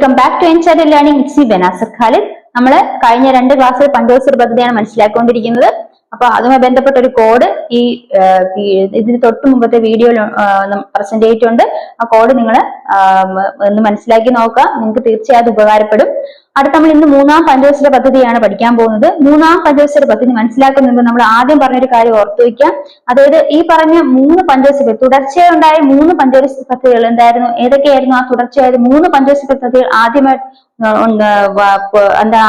Welcome back to Enchart learning. It's me Banasa Khalid. നമ്മൾ കഴിഞ്ഞ 2 ക്ലാസ്സിൽ പഞ്ചവത്സര പദ്ധതിയാണ് മനസ്സിലാക്കിക്കൊണ്ടിരിക്കുന്നത്. അപ്പൊ അതുമായി ബന്ധപ്പെട്ട ഒരു കോഡ് ഇതിന് തൊട്ട് മുമ്പത്തെ വീഡിയോയിൽ പ്രസന്റ് ചെയ്തിട്ടുണ്ട്. ആ കോഡ് നിങ്ങൾ ഒന്ന് മനസ്സിലാക്കി നോക്കുക, നിങ്ങൾക്ക് തീർച്ചയായും ഉപകാരപ്പെടും. അടുത്ത നമ്മൾ ഇന്ന് 3ാം പഞ്ചവത്സര പദ്ധതിയാണ് പഠിക്കാൻ പോകുന്നത്. 3ാം പഞ്ചവത്സര പദ്ധതി മനസ്സിലാക്കുന്നതിന് നമ്മൾ ആദ്യം പറഞ്ഞൊരു കാര്യം ഓർത്തു വയ്ക്കാം. അതായത് ഈ പറഞ്ഞ 3 പഞ്ചവത്സര തുടർച്ചയായി ഉണ്ടായ 3 പഞ്ചവത്സര പദ്ധതികൾ എന്തായിരുന്നു, ഏതൊക്കെയായിരുന്നു? ആ തുടർച്ചയായ 3 പഞ്ചവത്സര പദ്ധതികൾ ആദ്യമായിട്ട്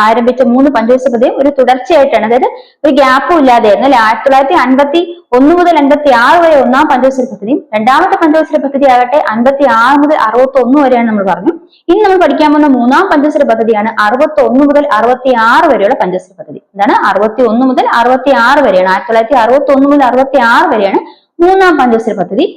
ആരംഭിച്ച 3 പഞ്ചവത്സര പദ്ധതിയും ഒരു തുടർച്ചയായിട്ടാണ്, അതായത് ഒരു ഗ്യാപ്പും ഇല്ലാതെയായിരുന്നു അല്ലെ. 1951 മുതൽ 56 വരെ 1ാം പഞ്ചവത്സര പദ്ധതിയും, 2ാമത്തെ പഞ്ചവത്സര പദ്ധതി ആകട്ടെ 56 മുതൽ 61 വരെയാണ് നമ്മൾ പറഞ്ഞു. ഇനി നമ്മൾ പഠിക്കാൻ പോകുന്ന 3ാം പഞ്ചവത്സര പദ്ധതിയാണ് 61 മുതൽ 66 വരെയുള്ള പഞ്ചവത്സര പദ്ധതി. എന്താണ്? 61 മുതൽ 66 വരെയാണ്, 1961 മുതൽ 66 വരെയാണ് 3ാം പഞ്ചവത്സര പദ്ധതി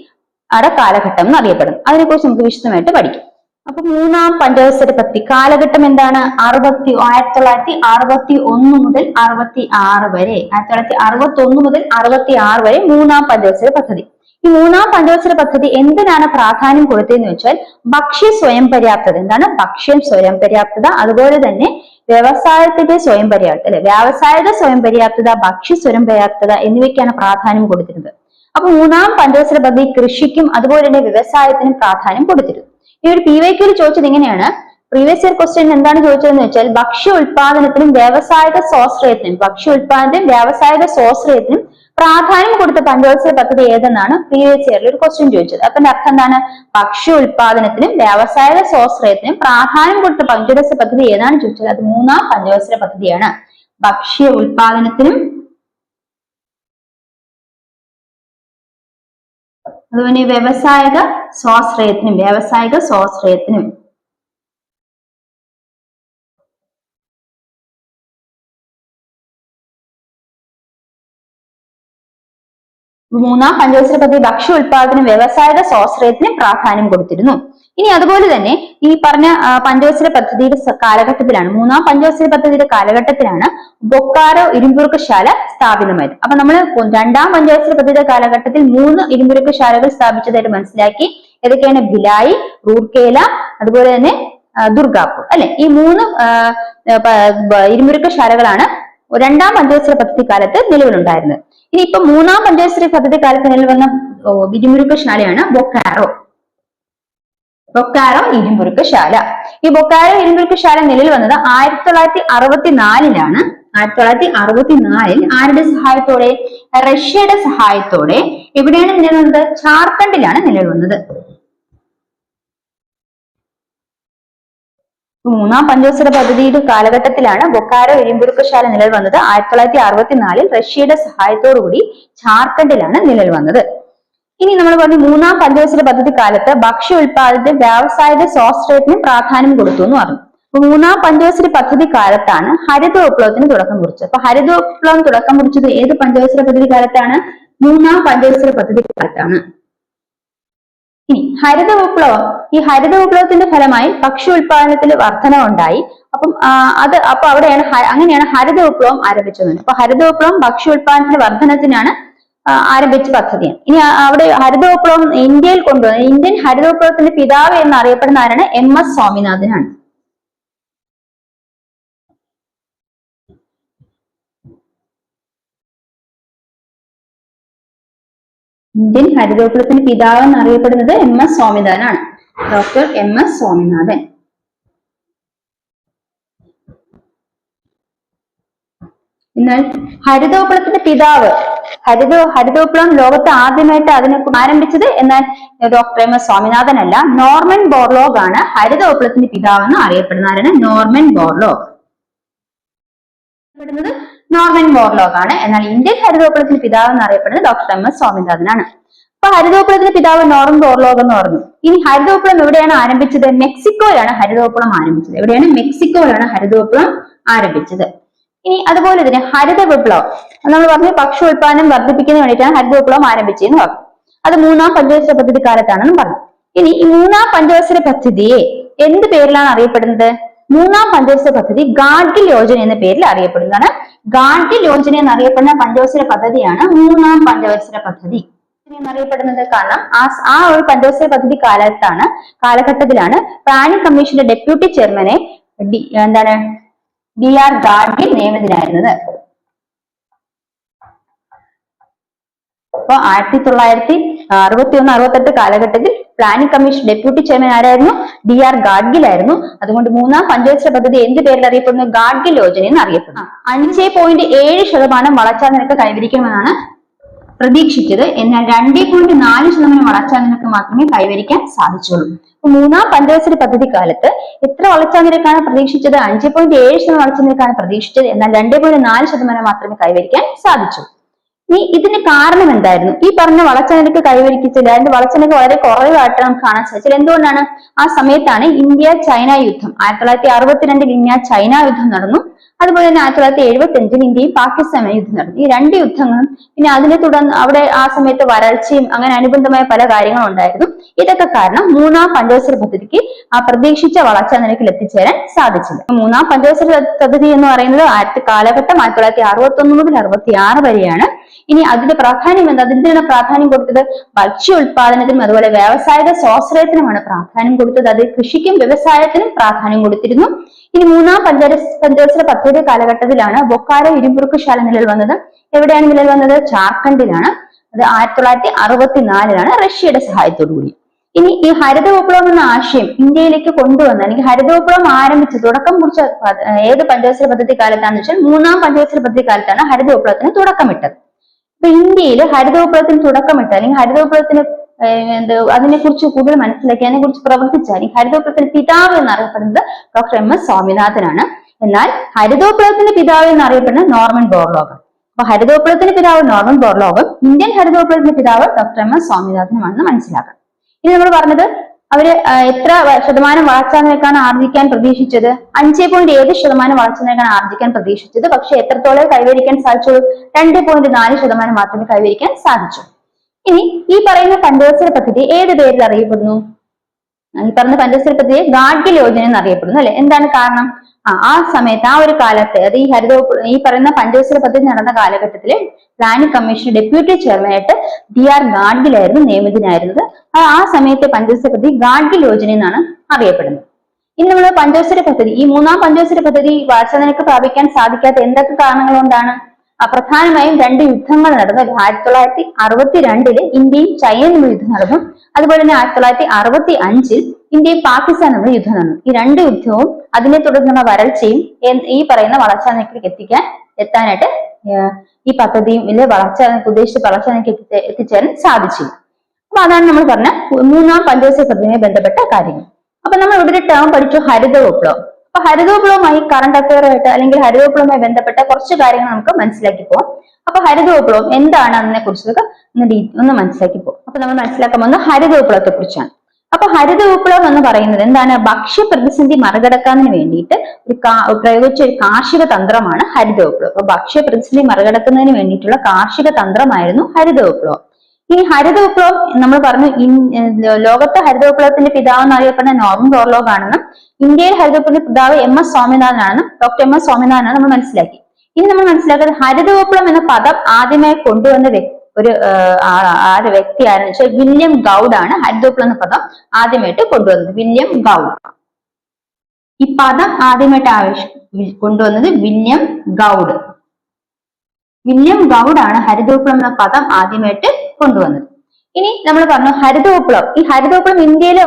കാലഘട്ടം എന്ന് അറിയപ്പെടുന്നത്. അതിനെക്കുറിച്ച് നമുക്ക് വിശദമായിട്ട് പഠിക്കാം. അപ്പൊ 3ാം പഞ്ചവത്സര പദ്ധതി കാലഘട്ടം എന്താണ്? 1961 മുതൽ 66 വരെ, 1961 മുതൽ 66 വരെ 3ാം പഞ്ചവത്സര പദ്ധതി. ഈ 3ാം പഞ്ചവത്സര പദ്ധതി എന്തിനാണ് പ്രാധാന്യം കൊടുത്തതെന്ന് വെച്ചാൽ ഭക്ഷ്യ സ്വയം പര്യാപ്തത. എന്താണ്? ഭക്ഷ്യം സ്വയം പര്യാപ്തത, അതുപോലെ തന്നെ വ്യവസായത്തിന്റെ സ്വയം പര്യാപ്തത അല്ലെ, വ്യാവസായിക സ്വയം പര്യാപ്തത, ഭക്ഷ്യ സ്വയം പര്യാപ്തത എന്നിവയ്ക്കാണ് പ്രാധാന്യം കൊടുത്തിരുന്നത്. അപ്പൊ 3ാം പഞ്ചവത്സര പദ്ധതി കൃഷിക്കും അതുപോലെ തന്നെ വ്യവസായത്തിനും പ്രാധാന്യം കൊടുത്തിരുന്നു. ഈ ഒരു PYQ ചോദിച്ചത് ഇങ്ങനെയാണ്, പ്രീവിയസ് ഇയർ ക്വസ്റ്റ്യൻ എന്താണ് ചോദിച്ചതെന്ന് വെച്ചാൽ ഭക്ഷ്യ ഉൽപാദനത്തിനും വ്യാവസായിക സ്വാശ്രയത്തിനും, ഭക്ഷ്യ ഉൽപാദനത്തിനും വ്യാവസായിക സ്വാശ്രയത്തിനും പ്രാധാന്യം കൊടുത്ത പഞ്ചവത്സര പദ്ധതി ഏതെന്നാണ് പ്രീവിയസ് ഇയറിൽ ഒരു ക്വസ്റ്റ്യൻ ചോദിച്ചത്. അപ്പൊ അർത്ഥം എന്താണ്? ഭക്ഷ്യ ഉൽപാദനത്തിനും വ്യാവസായിക സ്വാശ്രയത്തിനും പ്രാധാന്യം കൊടുത്ത പഞ്ചവത്സര പദ്ധതി ഏതാണ് ചോദിച്ചത്? അത് 3ാം പഞ്ചവത്സര പദ്ധതിയാണ്. ഭക്ഷ്യ ഉൽപാദനത്തിനും അതുപോലെ വ്യാവസായിക സ്വാശ്രയത്തിനും 3ാം പഞ്ചവത്സര പദ്ധതി ഭക്ഷ്യ ഉൽപാദനം വ്യവസായിക സ്വാശ്രയത്തിന് പ്രാധാന്യം കൊടുത്തിരുന്നു. ഇനി അതുപോലെ തന്നെ ഈ പറഞ്ഞ പഞ്ചവത്സര പദ്ധതിയുടെ കാലഘട്ടത്തിലാണ്, 3ാം പഞ്ചവത്സര പദ്ധതിയുടെ കാലഘട്ടത്തിലാണ് ബൊക്കാറോ ഇരുമ്പുരുക്കശാല സ്ഥാപിതമായത്. അപ്പൊ നമ്മൾ 2ാം പഞ്ചവത്സര പദ്ധതിയുടെ കാലഘട്ടത്തിൽ 3 ഇരുമ്പുരുക്കശാലകൾ സ്ഥാപിച്ചതായിട്ട് മനസ്സിലാക്കി. ഏതൊക്കെയാണ്? ഭിലായി, റൂർക്കേല, അതുപോലെ തന്നെ ദുർഗാപൂർ അല്ലെ. ഈ 3 ഇരുമ്പുരുക്കശാലകളാണ് 2ാം പഞ്ചവത്സര പദ്ധതി കാലത്ത് നിലവിലുണ്ടായിരുന്നത്. ഇനി ഇപ്പൊ 3ാം പഞ്ചവത്സര പദ്ധതി കാലത്ത് നിലവിൽ വന്ന ഇരുമ്പുരുക്കശാലയാണ് ബൊക്കാറോ ഇരുമ്പുരുക്കശാല. ഈ ബൊക്കാറോ ഇരുമ്പുരുക്കശാല നിലവിൽ വന്നത് 1964ലാണ്. 1964 ആരുടെ സഹായത്തോടെ? റഷ്യയുടെ സഹായത്തോടെ. എവിടെയാണ് നിലവിൽ വന്നത്? ജാർഖണ്ഡിലാണ് നിലവിൽ വന്നത്. 3ാം പഞ്ചവത്സര പദ്ധതിയുടെ കാലഘട്ടത്തിലാണ് ബൊക്കാറോ ഇരുമ്പുരുക്കശാല നിലവിൽ വന്നത്. 1964 റഷ്യയുടെ സഹായത്തോടുകൂടി ജാർഖണ്ഡിലാണ് നിലവിൽ വന്നത്. ഇനി നമ്മൾ പറഞ്ഞു 3ാം പഞ്ചവത്സര പദ്ധതി കാലത്ത് ഭക്ഷ്യ ഉൽപാദനത്തിന് വ്യാവസായിക സ്വാശ്രയത്തിന് പ്രാധാന്യം കൊടുത്തു എന്ന് പറഞ്ഞു. അപ്പൊ 3ാം പഞ്ചവത്സര പദ്ധതി കാലത്താണ് ഹരിത വിപ്ലവത്തിന് തുടക്കം കുറിച്ചത്. അപ്പൊ ഹരിത വിപ്ലവം തുടക്കം കുറിച്ചത് ഏത് പഞ്ചവത്സര പദ്ധതി കാലത്താണ്? 3ാം പഞ്ചവത്സര പദ്ധതി കാലത്താണ്. ഇനി ഹരിത വിപ്ലവത്തിന്റെ ഫലമായി ഭക്ഷ്യ ഉൽപാദനത്തിൽ വർധനവുണ്ടായി. അപ്പൊ അങ്ങനെയാണ് ഹരിത വിപ്ലവം ആരംഭിച്ചത്. അപ്പൊ ഹരിത വിപ്ലവം ഭക്ഷ്യ ഉൽപാദനത്തിന്റെ വർധനത്തിനാണ് ആരംഭിച്ച പദ്ധതിയാണ്. ഇനി അവിടെ ഹരിത വിപ്ലവം ഇന്ത്യയിൽ കൊണ്ടുവന്നത്, ഇന്ത്യൻ ഹരിത വിപ്ലവത്തിന്റെ പിതാവ് എന്നറിയപ്പെടുന്ന ആരാണ്? MS സ്വാമിനാഥനാണ്. ഇന്ത്യൻ ഹരിത വിപ്ലവത്തിന്റെ പിതാവ് എന്നറിയപ്പെടുന്നത് MS സ്വാമിനാഥനാണ്, ഡോക്ടർ MS സ്വാമിനാഥൻ. എന്നാൽ ഹരിത വിപ്ലവത്തിന്റെ പിതാവ്, ഹരിത വിപ്ലവം ലോകത്ത് ആദ്യമായിട്ട് അതിനെ ആരംഭിച്ചത് എന്നാൽ ഡോക്ടർ MS സ്വാമിനാഥൻ അല്ല, നോർമൻ ബോർലോഗ് ആണ് ഹരിത വിപ്ലവത്തിന്റെ പിതാവ് എന്ന് അറിയപ്പെടുന്ന ആരാണ്? നോർമൻ ബോർലോഗ് ആണ്. എന്നാൽ ഇന്ത്യൻ ഹരിത വിപ്ലവത്തിന്റെ പിതാവ് എന്ന് അറിയപ്പെടുന്നത് ഡോക്ടർ MS സ്വാമിനാഥനാണ്. അപ്പൊ ഹരിത വിപ്ലവത്തിന്റെ പിതാവ് നോർമൻ ബോർലോഗ് എന്ന് പറഞ്ഞു. ഇനി ഹരിത വിപ്ലവം എവിടെയാണ് ആരംഭിച്ചത്? മെക്സിക്കോയിലാണ് ഹരിത വിപ്ലവം ആരംഭിച്ചത്. എവിടെയാണ്? മെക്സിക്കോയിലാണ് ഹരിത വിപ്ലവം ആരംഭിച്ചത്. ഇനി അതുപോലെ തന്നെ ഹരിത വിപ്ലവം നമ്മൾ പറഞ്ഞു ഭക്ഷ്യ ഉൽപാദനം വർദ്ധിപ്പിക്കുന്നതിന് വേണ്ടിയിട്ടാണ് ഹരിത വിപ്ലവം ആരംഭിച്ചതെന്ന് പറഞ്ഞു. അത് 3ാം പഞ്ചവത്സര പദ്ധതി കാലത്താണെന്ന് പറഞ്ഞു. ഇനി ഈ 3ാം പഞ്ചവത്സര പദ്ധതിയെ എന്ത് പേരിലാണ് അറിയപ്പെടുന്നത്? 3ാം പഞ്ചവത്സര പദ്ധതി ഗാഡ്ഗിൽ യോജന എന്ന പേരിൽ അറിയപ്പെടുന്നതാണ്. ഗാഡ്ഗിൽ യോജന എന്നറിയപ്പെടുന്ന പഞ്ചവത്സര പദ്ധതിയാണ് 3ാം പഞ്ചവത്സര പദ്ധതി. എന്നറിയപ്പെടുന്നത് കാരണം ആ ഒരു പഞ്ചവത്സര പദ്ധതി കാലഘട്ടത്തിലാണ് പ്ലാനിംഗ് കമ്മീഷന്റെ ഡെപ്യൂട്ടി ചെയർമാനെ DR ഗാഡ്ഗിൽ നിയമിതനായിരുന്നത്. അപ്പൊ 1961-68 കാലഘട്ടത്തിൽ പ്ലാനിംഗ് കമ്മീഷൻ ഡെപ്യൂട്ടി ചെയർമാൻ ആരായിരുന്നു? DR ഗാഡ്ഗിൽ ആയിരുന്നു. അതുകൊണ്ട് മൂന്നാം പഞ്ചവത്സര പദ്ധതി എന്ത് പേരിൽ അറിയപ്പെടുന്നു? ഗാഡ്ഗിൽ യോജന എന്ന് അറിയപ്പെടുന്നു. 5.7% വളർച്ചാ നിരക്ക് കൈവരിക്കണമെന്നാണ് പ്രതീക്ഷിച്ചത്. എന്നാൽ 2.4% വളർച്ചാ നിരക്ക് മാത്രമേ കൈവരിക്കാൻ സാധിച്ചുള്ളൂ. മൂന്നാം പഞ്ചവത്സര പദ്ധതി കാലത്ത് എത്ര വളർച്ചാ നിരക്കാണ് പ്രതീക്ഷിച്ചത്? 5.7% വളർച്ചാ നിരക്കാണ് പ്രതീക്ഷിച്ചത്. എന്നാൽ 2.4% മാത്രമേ കൈവരിക്കാൻ സാധിച്ചു. ഇതിന് കാരണം എന്തായിരുന്നു? ഈ പറഞ്ഞ വളർച്ചാ നിരക്ക് കൈവരിച്ചില്ല, അതിന്റെ വളർച്ചാ നിരക്ക് വളരെ കുറവായിട്ട് നമുക്ക് കാണാൻ സാധിച്ചത്. എന്തുകൊണ്ടാണ്? ആ സമയത്താണ് ഇന്ത്യ ചൈന യുദ്ധം. 1962 ഇന്ത്യ ചൈന യുദ്ധം നടന്നു. അതുപോലെ തന്നെ 1975 ഇന്ത്യയും പാകിസ്ഥാനും യുദ്ധം നടന്നു. ഈ രണ്ട് യുദ്ധങ്ങളും പിന്നെ അതിനെ തുടർന്ന് അവിടെ ആ സമയത്ത് വരൾച്ചയും അങ്ങനെ അനുബന്ധമായ പല കാര്യങ്ങളും ഉണ്ടായിരുന്നു. ഇതൊക്കെ കാരണം മൂന്നാം പഞ്ചവത്സര പദ്ധതിക്ക് ആ പ്രതീക്ഷിച്ച വളർച്ചാ നിരക്കിൽ എത്തിച്ചേരാൻ സാധിച്ചില്ല. മൂന്നാം പഞ്ചവത്സര പദ്ധതി എന്ന് പറയുന്നത് കാലഘട്ടം 1961 മുതൽ 66 വരെയാണ്. ഇനി അതിന്റെ പ്രാധാന്യം എന്താ? അതിന്റെയാണ് പ്രാധാന്യം കൊടുത്തത്? ഭക്ഷ്യ ഉൽപാദനത്തിനും അതുപോലെ വ്യാവസായിക സ്വാശ്രയത്തിനുമാണ് പ്രാധാന്യം കൊടുത്തത്. അത് കൃഷിക്കും വ്യവസായത്തിനും പ്രാധാന്യം കൊടുത്തിരുന്നു. ഇനി മൂന്നാം പഞ്ചവത്സര പദ്ധതി കാലഘട്ടത്തിലാണ് ബൊക്കാറോ ഇരുമ്പുരുക്കുശാല നിലവിൽ വന്നത്. എവിടെയാണ് നിലവിൽ വന്നത്? ജാർഖണ്ഡിലാണ്. അത് 1964 റഷ്യയുടെ സഹായത്തോടു കൂടി. ഇനി ഈ ഹരിത വിപ്ലവം എന്ന ആശയം ഇന്ത്യയിലേക്ക് കൊണ്ടുവന്ന അല്ലെങ്കിൽ ഹരിത വിപ്ലവം ആരംഭിച്ച് തുടക്കം കുറിച്ച ഏത് പഞ്ചവത്സര പദ്ധതി കാലത്താണെന്ന് വെച്ചാൽ മൂന്നാം പഞ്ചവത്സര പദ്ധതി കാലത്താണ് ഹരിത വിപ്ലവത്തിന് തുടക്കമിട്ടത്. ഇപ്പൊ ഇന്ത്യയിൽ ഹരിത വിപ്ലവത്തിന് തുടക്കമിട്ട അല്ലെങ്കിൽ ഹരിത വിപ്ലവത്തിന് അതിനെ കുറിച്ച് കൂടുതൽ മനസ്സിലാക്കി അതിനെ കുറിച്ച് പ്രവർത്തിച്ചാൽ ഈ ഹരിത വിപ്ലവത്തിന്റെ പിതാവ് എന്നറിയപ്പെടുന്നത് ഡോക്ടർ MS സ്വാമിനാഥനാണ്. എന്നാൽ ഹരിത വിപ്ലവത്തിന്റെ പിതാവ് എന്നറിയപ്പെടുന്നത് നോർമൻ ബോർലോഗ്. അപ്പൊ ഹരിത വിപ്ലവത്തിന്റെ പിതാവ് നോർമൻ ബോർലോഗും ഇന്ത്യൻ ഹരിത വിപ്ലവത്തിന്റെ പിതാവ് ഡോക്ടർ MS സ്വാമിനാഥനുമാണെന്ന് മനസ്സിലാക്കണം. ഇനി നമ്മൾ പറഞ്ഞത് അവര് എത്ര ശതമാനം വളർച്ചാ നിരക്കാണ് ആർജിക്കാൻ പ്രതീക്ഷിച്ചത്? 5.7% വളർച്ചാ നിരക്കാണ് ആർജിക്കാൻ പ്രതീക്ഷിച്ചത്. പക്ഷെ എത്രത്തോളം കൈവരിക്കാൻ സാധിച്ചു? 2.4% മാത്രമേ കൈവരിക്കാൻ സാധിച്ചു. ഇനി ഈ പറയുന്ന പഞ്ചവത്സര പദ്ധതി ഏത് പേരിൽ അറിയപ്പെടുന്നു? ഈ പറഞ്ഞ പഞ്ചവത്സര പദ്ധതി ഗാഡ്ഗിൽ യോജന എന്നറിയപ്പെടുന്നു അല്ലെ? എന്താണ് കാരണം? ആ സമയത്ത് ആ ഒരു കാലത്ത് അത് ഈ പറയുന്ന പഞ്ചവത്സര പദ്ധതി നടന്ന കാലഘട്ടത്തില് പ്ലാനിംഗ് കമ്മീഷൻ ഡെപ്യൂട്ടി ചെയർമാനായിട്ട് DR ഗാഡ്ഗിൽ ആയിരുന്നു നിയമിതനായിരുന്നത്. ആ സമയത്തെ പഞ്ചവത്സര പദ്ധതി ഗാഡ്ഗിൽ യോജന എന്നാണ് അറിയപ്പെടുന്നത്. ഇനി നമ്മൾ പഞ്ചവത്സര പദ്ധതി ഈ മൂന്നാം പഞ്ചവത്സര പദ്ധതി വളർച്ചാ നിരക്ക് പ്രാപിക്കാൻ സാധിക്കാത്ത എന്തൊക്കെ കാരണങ്ങൾ കൊണ്ടാണ്? പ്രധാനമായും രണ്ട് യുദ്ധങ്ങൾ നടന്നു. 1962 ഇന്ത്യയും ചൈനയും തമ്മിൽ യുദ്ധം നടന്നു. അതുപോലെ തന്നെ 1965 ഇന്ത്യയും പാകിസ്ഥാനും തമ്മിൽ യുദ്ധം നടന്നു. ഈ രണ്ട് യുദ്ധവും അതിനെ തുടർന്നുള്ള വരൾച്ചയും ഈ പറയുന്ന വളർച്ചാ നിരക്കിലേക്ക് എത്താനായിട്ട് ഈ പദ്ധതിയും ഉദ്ദേശിച്ച വളർച്ചാ നിരക്ക് എത്തിച്ചേരാൻ സാധിച്ചില്ല. അപ്പൊ അതാണ് നമ്മൾ പറഞ്ഞ മൂന്നാം പഞ്ചവത്സര പദ്ധതിയുമായി ബന്ധപ്പെട്ട കാര്യങ്ങൾ. അപ്പൊ നമ്മൾ ഇവിടെ ഒരു ടേം പഠിച്ചു, ഹരിത വിപ്ലവം. അപ്പൊ ഹരിത വിപ്ലവമായി കറണ്ട് അഫെയറുമായിട്ട് അല്ലെങ്കിൽ ഹരിത വിപ്ലവവുമായി ബന്ധപ്പെട്ട കുറച്ച് കാര്യങ്ങൾ നമുക്ക് മനസ്സിലാക്കി പോകാം. അപ്പൊ ഹരിത വിപ്ലവം എന്താണ് അതിനെ കുറിച്ചൊക്കെ ഒന്ന് മനസ്സിലാക്കി പോകും. അപ്പൊ നമ്മൾ മനസ്സിലാക്കാൻ പോകുന്നത് ഹരിത വിപ്ലവത്തെ കുറിച്ചാണ്. അപ്പൊ ഹരിത വിപ്ലവം എന്ന് പറയുന്നത് എന്താണ്? ഭക്ഷ്യ പ്രതിസന്ധി മറികടക്കുന്നതിന് വേണ്ടിയിട്ട് പ്രയോഗിച്ച ഒരു കാർഷിക തന്ത്രമാണ് ഹരിത വിപ്ലവം. അപ്പൊ ഭക്ഷ്യ പ്രതിസന്ധി മറികടക്കുന്നതിന് വേണ്ടിയിട്ടുള്ള കാർഷിക തന്ത്രമായിരുന്നു ഹരിത വിപ്ലവം. ഈ ഹരിത വിപ്ലവം നമ്മൾ പറഞ്ഞു ലോകത്തെ ഹരിത വിപ്ലവത്തിന്റെ പിതാവ് എന്നറിയപ്പെടുന്ന നോർമൻ ബോർലോഗ് ആണെന്നും ഇന്ത്യയിൽ ഹരിത വിപ്ലവത്തിന്റെ പിതാവ് MS സ്വാമിനാഥനാണെന്നും ഡോക്ടർ MS സ്വാമിനാഥനാണ് നമ്മൾ മനസ്സിലാക്കി. ഇനി നമ്മൾ മനസ്സിലാക്കുന്നത് ഹരിത വിപ്ലവം എന്ന പദം ആദ്യമായി കൊണ്ടുവന്ന വ്യക്തി ആരെന്ന് വെച്ചാൽ വില്യം ഗൗഡ് ആണ്. ഹരിത വിപ്ലവം എന്ന പദം ആദ്യമായിട്ട് കൊണ്ടുവന്നത് വില്യം ഗൗഡ്. ഈ പദം ആദ്യമായിട്ട് കൊണ്ടുവന്നത് വില്യം ഗൗഡ്. വില്യം ഗൗഡ് ആണ് ഹരിത വിപ്ലവം എന്ന പദം ആദ്യമായിട്ട് കൊണ്ടുവന്നത്. ഇനി നമ്മൾ പറഞ്ഞു ഹരിത വിപ്ലവം. ഈ ഹരിത വിപ്ലവം ഇന്ത്യയിൽ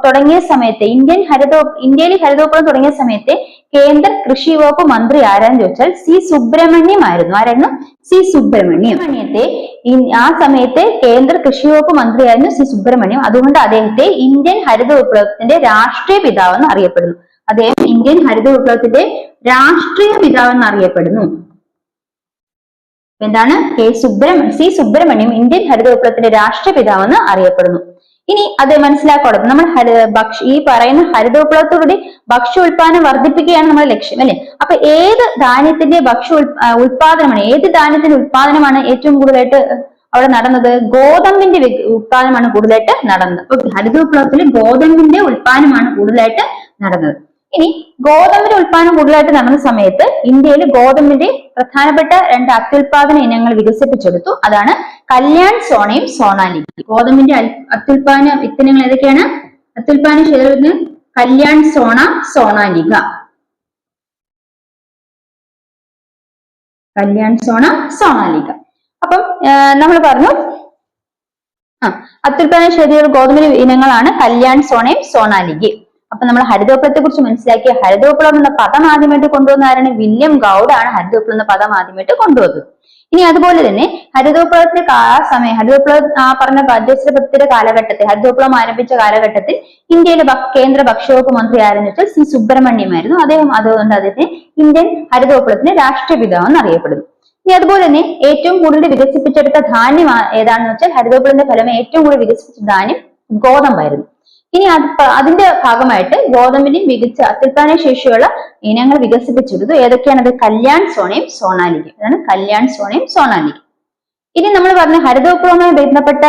തുടങ്ങിയ സമയത്ത് ഇന്ത്യയിൽ ഹരിത വിപ്ലവം തുടങ്ങിയ സമയത്ത് കേന്ദ്ര കൃഷി വകുപ്പ് മന്ത്രി ആരാന്ന് ചോദിച്ചാൽ C. സുബ്രഹ്മണ്യം ആയിരുന്നു. ആരായിരുന്നു? C. സുബ്രഹ്മണ്യത്തെ ആ സമയത്ത് കേന്ദ്ര കൃഷി വകുപ്പ് മന്ത്രിയായിരുന്നു C. സുബ്രഹ്മണ്യം. അതുകൊണ്ട് അദ്ദേഹത്തെ ഇന്ത്യൻ ഹരിത വിപ്ലവത്തിന്റെ രാഷ്ട്രീയ പിതാവ് എന്ന് അറിയപ്പെടുന്നു. അദ്ദേഹം ഇന്ത്യൻ ഹരിത വിപ്ലവത്തിന്റെ രാഷ്ട്രീയ പിതാവ് എന്ന് അറിയപ്പെടുന്നു. എന്താണ്? C. സുബ്രഹ്മണ്യം ഇന്ത്യൻ ഹരിത വിപ്ലവത്തിന്റെ രാഷ്ട്രീയ പിതാവെന്ന് അറിയപ്പെടുന്നു. ഇനി അത് മനസ്സിലാക്കണം. നമ്മൾ ഈ പറയുന്ന ഹരിത വിപ്ലവത്തോടുകൂടി ഭക്ഷ്യ ഉൽപാദനം വർദ്ധിപ്പിക്കുകയാണ് നമ്മുടെ ലക്ഷ്യം അല്ലെ? അപ്പൊ ഏത് ധാന്യത്തിന്റെ ഉൽപാദനമാണ് ഏറ്റവും കൂടുതലായിട്ട് അവിടെ നടന്നത്? ഗോതമ്പിന്റെ ഉത്പാദനമാണ് കൂടുതലായിട്ട് നടന്നത്. അപ്പൊ ഹരിത വിപ്ലവത്തിൽ ഗോതമ്പിന്റെ ഉൽപാദനമാണ് കൂടുതലായിട്ട് നടന്നത്. ഇനി ഗോതമ്പിന്റെ ഉൽപാദനം കൂടുതലായിട്ട് നടന്ന സമയത്ത് ഇന്ത്യയിൽ ഗോതമ്പിന്റെ പ്രധാനപ്പെട്ട 2 അത്യുൽപാദന ഇനങ്ങൾ വികസിപ്പിച്ചെടുത്തു. അതാണ് കല്യാൺ സോണയും സോണാലിയും. ഗോതമ്പിന്റെ അത്യുൽപാദന ഇനങ്ങൾ ഏതൊക്കെയാണ്? അത്യുൽപാദന ക്ഷേത്രത്തിന് കല്യാൺ സോണ, സോണാലിക. കല്യാൺ സോണ, സോണാലിക. അപ്പം നമ്മൾ പറഞ്ഞു അത്യുൽപാദന ക്ഷേത്രത്തിൽ ഗോതമ്പിന്റെ ഇനങ്ങളാണ് കല്യാൺ സോണയും സോണാലികയും. അപ്പൊ നമ്മൾ ഹരിതവിപ്ലവത്തെ കുറിച്ച് മനസ്സിലാക്കിയ ഹരിതവിപ്ലവം എന്ന പദം ആദ്യമായിട്ട് കൊണ്ടുവന്ന ആരാണ്? വില്യം ഗൗഡ് ആണ് ഹരിതവിപ്ലവം എന്ന പദം ആദ്യമായിട്ട് കൊണ്ടുവന്നത്. ഇനി അതുപോലെ തന്നെ ഹരിതവിപ്ലവത്തിന്റെ സമയം ഹരിതവിപ്ലവം പറഞ്ഞ പഞ്ചവത്സര പദ്ധതിയുടെ കാലഘട്ടത്തിൽ ഹരിതവിപ്ലവം ആരംഭിച്ച കാലഘട്ടത്തിൽ ഇന്ത്യയിലെ കേന്ദ്ര ഭക്ഷ്യവകുപ്പ് മന്ത്രി ആരെന്ന് വെച്ചാൽ സി സുബ്രഹ്മണ്യമായിരുന്നു. അതുകൊണ്ട് അദ്ദേഹത്തെ ഇന്ത്യൻ ഹരിതവിപ്ലവത്തിന്റെ രാഷ്ട്രപിതാവ് എന്നറിയപ്പെടുന്നു. ഇനി അതുപോലെ തന്നെ ഏറ്റവും കൂടുതൽ വികസിപ്പിച്ചെടുത്ത ധാന്യം ഏതാണെന്ന് വെച്ചാൽ ഹരിതവിപ്ലവത്തിന്റെ ഫലമായി ഏറ്റവും കൂടുതൽ വികസിപ്പിച്ച ധാന്യം ഗോതമ്പായിരുന്നു. ഇനി അതിന്റെ ഭാഗമായിട്ട് ഗോതമ്പിനെയും മികച്ച അത്യുൽപാദന ശേഷിയുള്ള ഇനങ്ങൾ വികസിപ്പിച്ചെടുത്തു. ഏതൊക്കെയാണത്? കല്യാൺ സോണയും സോണാലിയും. അതാണ് കല്യാൺ സോണയും സോണാലിയും. ഇനി നമ്മൾ പറഞ്ഞ ഹരിതവിപ്ലവവുമായി ബന്ധപ്പെട്ട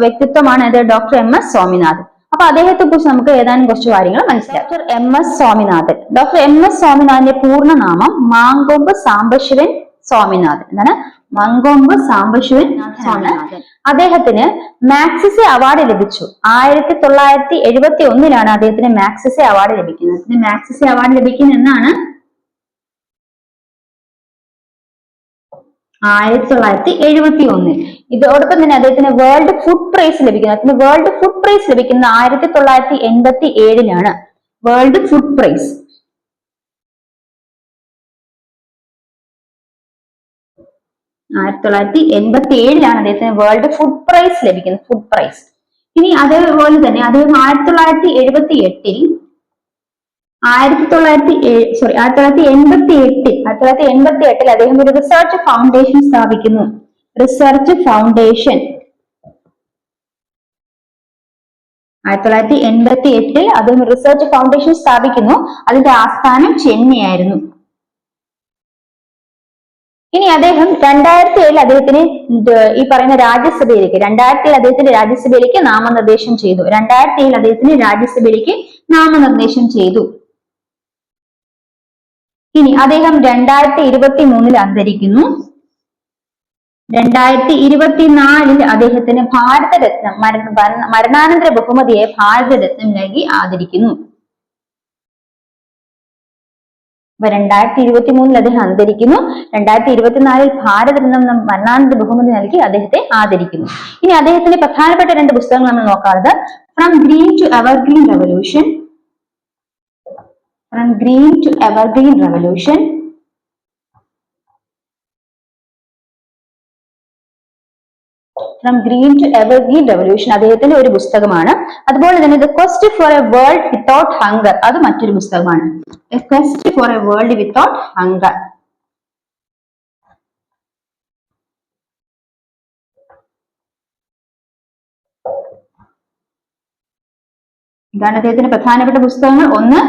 വ്യക്തിത്വമാണ് അത് ഡോക്ടർ എം എസ് സ്വാമിനാഥൻ. അപ്പൊ അദ്ദേഹത്തെ കുറിച്ച് നമുക്ക് ഏതാനും കുറച്ച് കാര്യങ്ങൾ മനസ്സിലാക്കാം. Doctor M S Swaminathan. Doctor M S സ്വാമിനാഥന്റെ പൂർണ്ണനാമം മാങ്കൊമ്പ് സാംബശിവൻ സ്വാമിനാഥൻ. എന്താണ്? മങ്കൊമ്പ് സാംബശിവൻ സ്വാമിനാഥൻ. അദ്ദേഹത്തിന് മാക്സിസെ അവാർഡ് ലഭിച്ചു. 1971 അദ്ദേഹത്തിന് മാക്സിസെ അവാർഡ് ലഭിക്കുന്നത്. മാക്സിസെ അവാർഡ് ലഭിക്കുന്ന എന്നാണ് 1971. ഇതോടൊപ്പം തന്നെ അദ്ദേഹത്തിന് വേൾഡ് ഫുഡ് പ്രൈസ് ലഭിക്കുന്നത്. അദ്ദേഹത്തിന് വേൾഡ് ഫുഡ് പ്രൈസ് ലഭിക്കുന്നത് 1987 വേൾഡ് ഫുഡ് പ്രൈസ്. 1987 അദ്ദേഹത്തിന് വേൾഡ് ഫുഡ് പ്രൈസ് ലഭിക്കുന്നത്. Food prize. ഇനി അതേപോലെ തന്നെ അദ്ദേഹം 1988 അദ്ദേഹം ഒരു റിസർച്ച് ഫൗണ്ടേഷൻ സ്ഥാപിക്കുന്നു. റിസർച്ച് ഫൗണ്ടേഷൻ 1988 അദ്ദേഹം റിസർച്ച് ഫൗണ്ടേഷൻ സ്ഥാപിക്കുന്നു. അതിന്റെ ആസ്ഥാനം ചെന്നൈ ആയിരുന്നു. ഇനി അദ്ദേഹം 2007 അദ്ദേഹത്തിന് ഈ പറയുന്ന രാജ്യസഭയിലേക്ക് 2007 അദ്ദേഹത്തിന്റെ രാജ്യസഭയിലേക്ക് നാമനിർദ്ദേശം ചെയ്തു. 2007 അദ്ദേഹത്തിന് രാജ്യസഭയിലേക്ക് നാമനിർദ്ദേശം ചെയ്തു. ഇനി അദ്ദേഹം 2023 അന്തരിക്കുന്നു. 2024 അദ്ദേഹത്തിന് ഭാരതരത്നം മരണാനന്തര ബഹുമതിയെ ഭാരതരത്നം നൽകി ആദരിക്കുന്നു. 2023 അദ്ദേഹം അന്തരിക്കുന്നു. 2024 ഭാരതരത്നം മരണാനന്തര ബഹുമതി നൽകി അദ്ദേഹത്തെ ആദരിക്കുന്നു. ഇനി അദ്ദേഹത്തിന്റെ പ്രധാനപ്പെട്ട 2 പുസ്തകങ്ങൾ നമ്മൾ നോക്കാറുണ്ട്. From green to evergreen revolution. From green to evergreen revolution. From green to evergreen revolution അദ്ദേഹത്തിന്റെ ഒരു പുസ്തകമാണ്. അതുപോലെ തന്നെ the quest for a world without hunger അത് മറ്റൊരു പുസ്തകമാണ്. A quest for a world without hunger. ഇതാണ് അദ്ദേഹത്തിന്റെ പ്രധാനപ്പെട്ട പുസ്തകങ്ങൾ. ഒന്ന്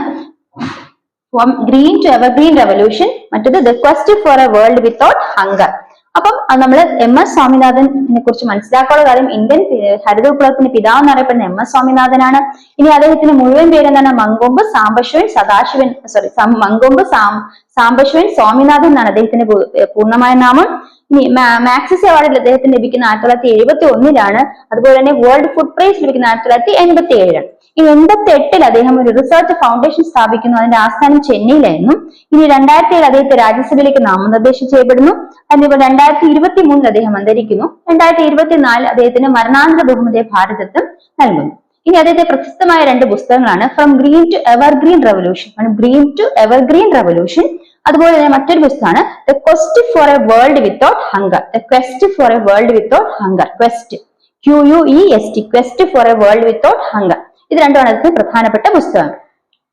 from green to evergreen revolution, മറ്റത് the quest for a world without hunger. അപ്പം നമ്മൾ എം എസ് സ്വാമിനാഥനെ കുറിച്ച് മനസ്സിലാക്കാനുള്ള കാര്യം ഇന്ത്യൻ ഹരിത വിപ്ലവത്തിന്റെ പിതാവ് എന്നറിയപ്പെടുന്ന എം എസ് സ്വാമിനാഥനാണ്. ഇനി അദ്ദേഹത്തിന്റെ മുഴുവൻ പേരെന്താണ്? മങ്കൊമ്പ് സാംബശിവൻ സാംബശിവൻ സ്വാമിനാഥൻ എന്നാണ് അദ്ദേഹത്തിന്റെ പൂർണ്ണമായ നാമം. ഇനി മാക്സിസ് അവാർഡ് അദ്ദേഹത്തിന് ലഭിക്കുന്ന 1971 അതുപോലെ തന്നെ വേൾഡ് ഫുഡ് പ്രൈസ് ലഭിക്കുന്ന 1987 ഇനി 88 അദ്ദേഹം ഒരു റിസർച്ച് ഫൗണ്ടേഷൻ സ്ഥാപിക്കുന്നു. അതിന്റെ ആസ്ഥാനം ചെന്നൈയിലായിരുന്നു. ഇനി 2007 അദ്ദേഹത്തെ രാജ്യസഭയിലേക്ക് നാമനിർദ്ദേശം ചെയ്യപ്പെടുന്നു. അതുപോലെ 2023 അദ്ദേഹം അന്തരിക്കുന്നു. 2024 അദ്ദേഹത്തിന് മരണാനന്തര ബഹുമതി ഭാരതരത്നം നൽകുന്നു. ഇനി അദ്ദേഹത്തെ പ്രശസ്തമായ 2 പുസ്തകങ്ങളാണ് from green to evergreen revolution. Green to evergreen revolution. അതുപോലെ തന്നെ മറ്റൊരു പുസ്തകമാണ് the quest for a world without hunger. The quest for a world without hunger. Quest QUEST quest for a world without hunger. ഇത് രണ്ടുമാണ് അതിന് പ്രധാനപ്പെട്ട പുസ്തകം.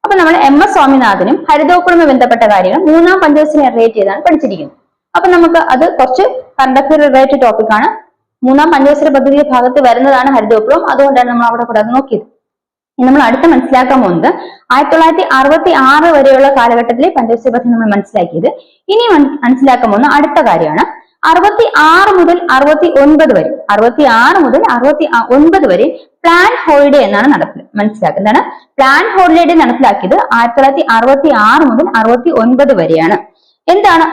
അപ്പൊ നമ്മൾ എം എസ് സ്വാമിനാഥനും ഹരിതവിപ്ലവവുമായി ബന്ധപ്പെട്ട കാര്യങ്ങൾ 3-ാം പഞ്ചവത്സരം റിലേറ്റ് ചെയ്താണ് പഠിച്ചിരിക്കുന്നത്. അപ്പൊ നമുക്ക് അത് കുറച്ച് കറണ്ട് അഫയർ റിലേറ്റഡ് ടോപ്പിക് ആണ്. 3-ാം പഞ്ചവത്സര പദ്ധതിയുടെ ഭാഗത്ത് വരുന്നതാണ് ഹരിതവിപ്ലവം. അതുകൊണ്ടാണ് നമ്മൾ അവിടെ കൂടെ നോക്കിയത്. നമ്മൾ അടുത്ത മനസ്സിലാക്കാൻ പോകുന്നത് 1966 വരെയുള്ള കാലഘട്ടത്തിലെ പഞ്ചവത്സര പദ്ധതി നമ്മൾ മനസ്സിലാക്കിയത്. ഇനി മനസ്സിലാക്കാൻ പോകുന്ന അടുത്ത കാര്യമാണ് 66 മുതൽ 69 വരെ 66 മുതൽ 69 വരെ പ്ലാൻ ഹോളിഡേ എന്നാണ് മനസ്സിലാക്കുന്നത്. എന്താണ് പ്ലാൻ ഹോളിഡേ നടപ്പിലാക്കിയത് 1966 മുതൽ 69 വരെയാണ്. എന്താണ്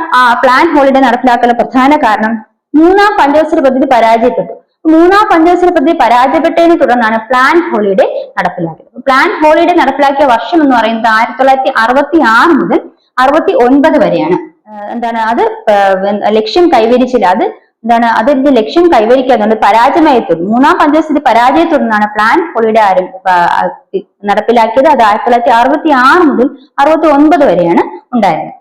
പ്ലാൻ ഹോളിഡേ നടപ്പിലാക്കാനുള്ള പ്രധാന കാരണം? മൂന്നാം പഞ്ചവത്സര പദ്ധതി പരാജയപ്പെട്ടു. മൂന്നാം പഞ്ചവത്സര പദ്ധതി പരാജയപ്പെട്ടതിനെ തുടർന്നാണ് പ്ലാൻ ഹോളിഡേ നടപ്പിലാക്കിയത്. പ്ലാൻ ഹോളിഡേ നടപ്പിലാക്കിയ വർഷം എന്ന് പറയുന്നത് 1966 മുതൽ 69 വരെയാണ്. എന്താണ് അത് ലക്ഷ്യം കൈവരിച്ചില്ല. അത് എന്താണ് അതിന്റെ ലക്ഷ്യം കൈവരിക്കാതെ പരാജയമായി തീർന്നു. മൂന്നാം പഞ്ചവത്സര പരാജയത്തെ തുടർന്നാണ് പ്ലാൻ ഹോളിഡേ നടപ്പിലാക്കിയത്. അത് 1966 മുതൽ 69 വരെയാണ് ഉണ്ടായിരുന്നത്.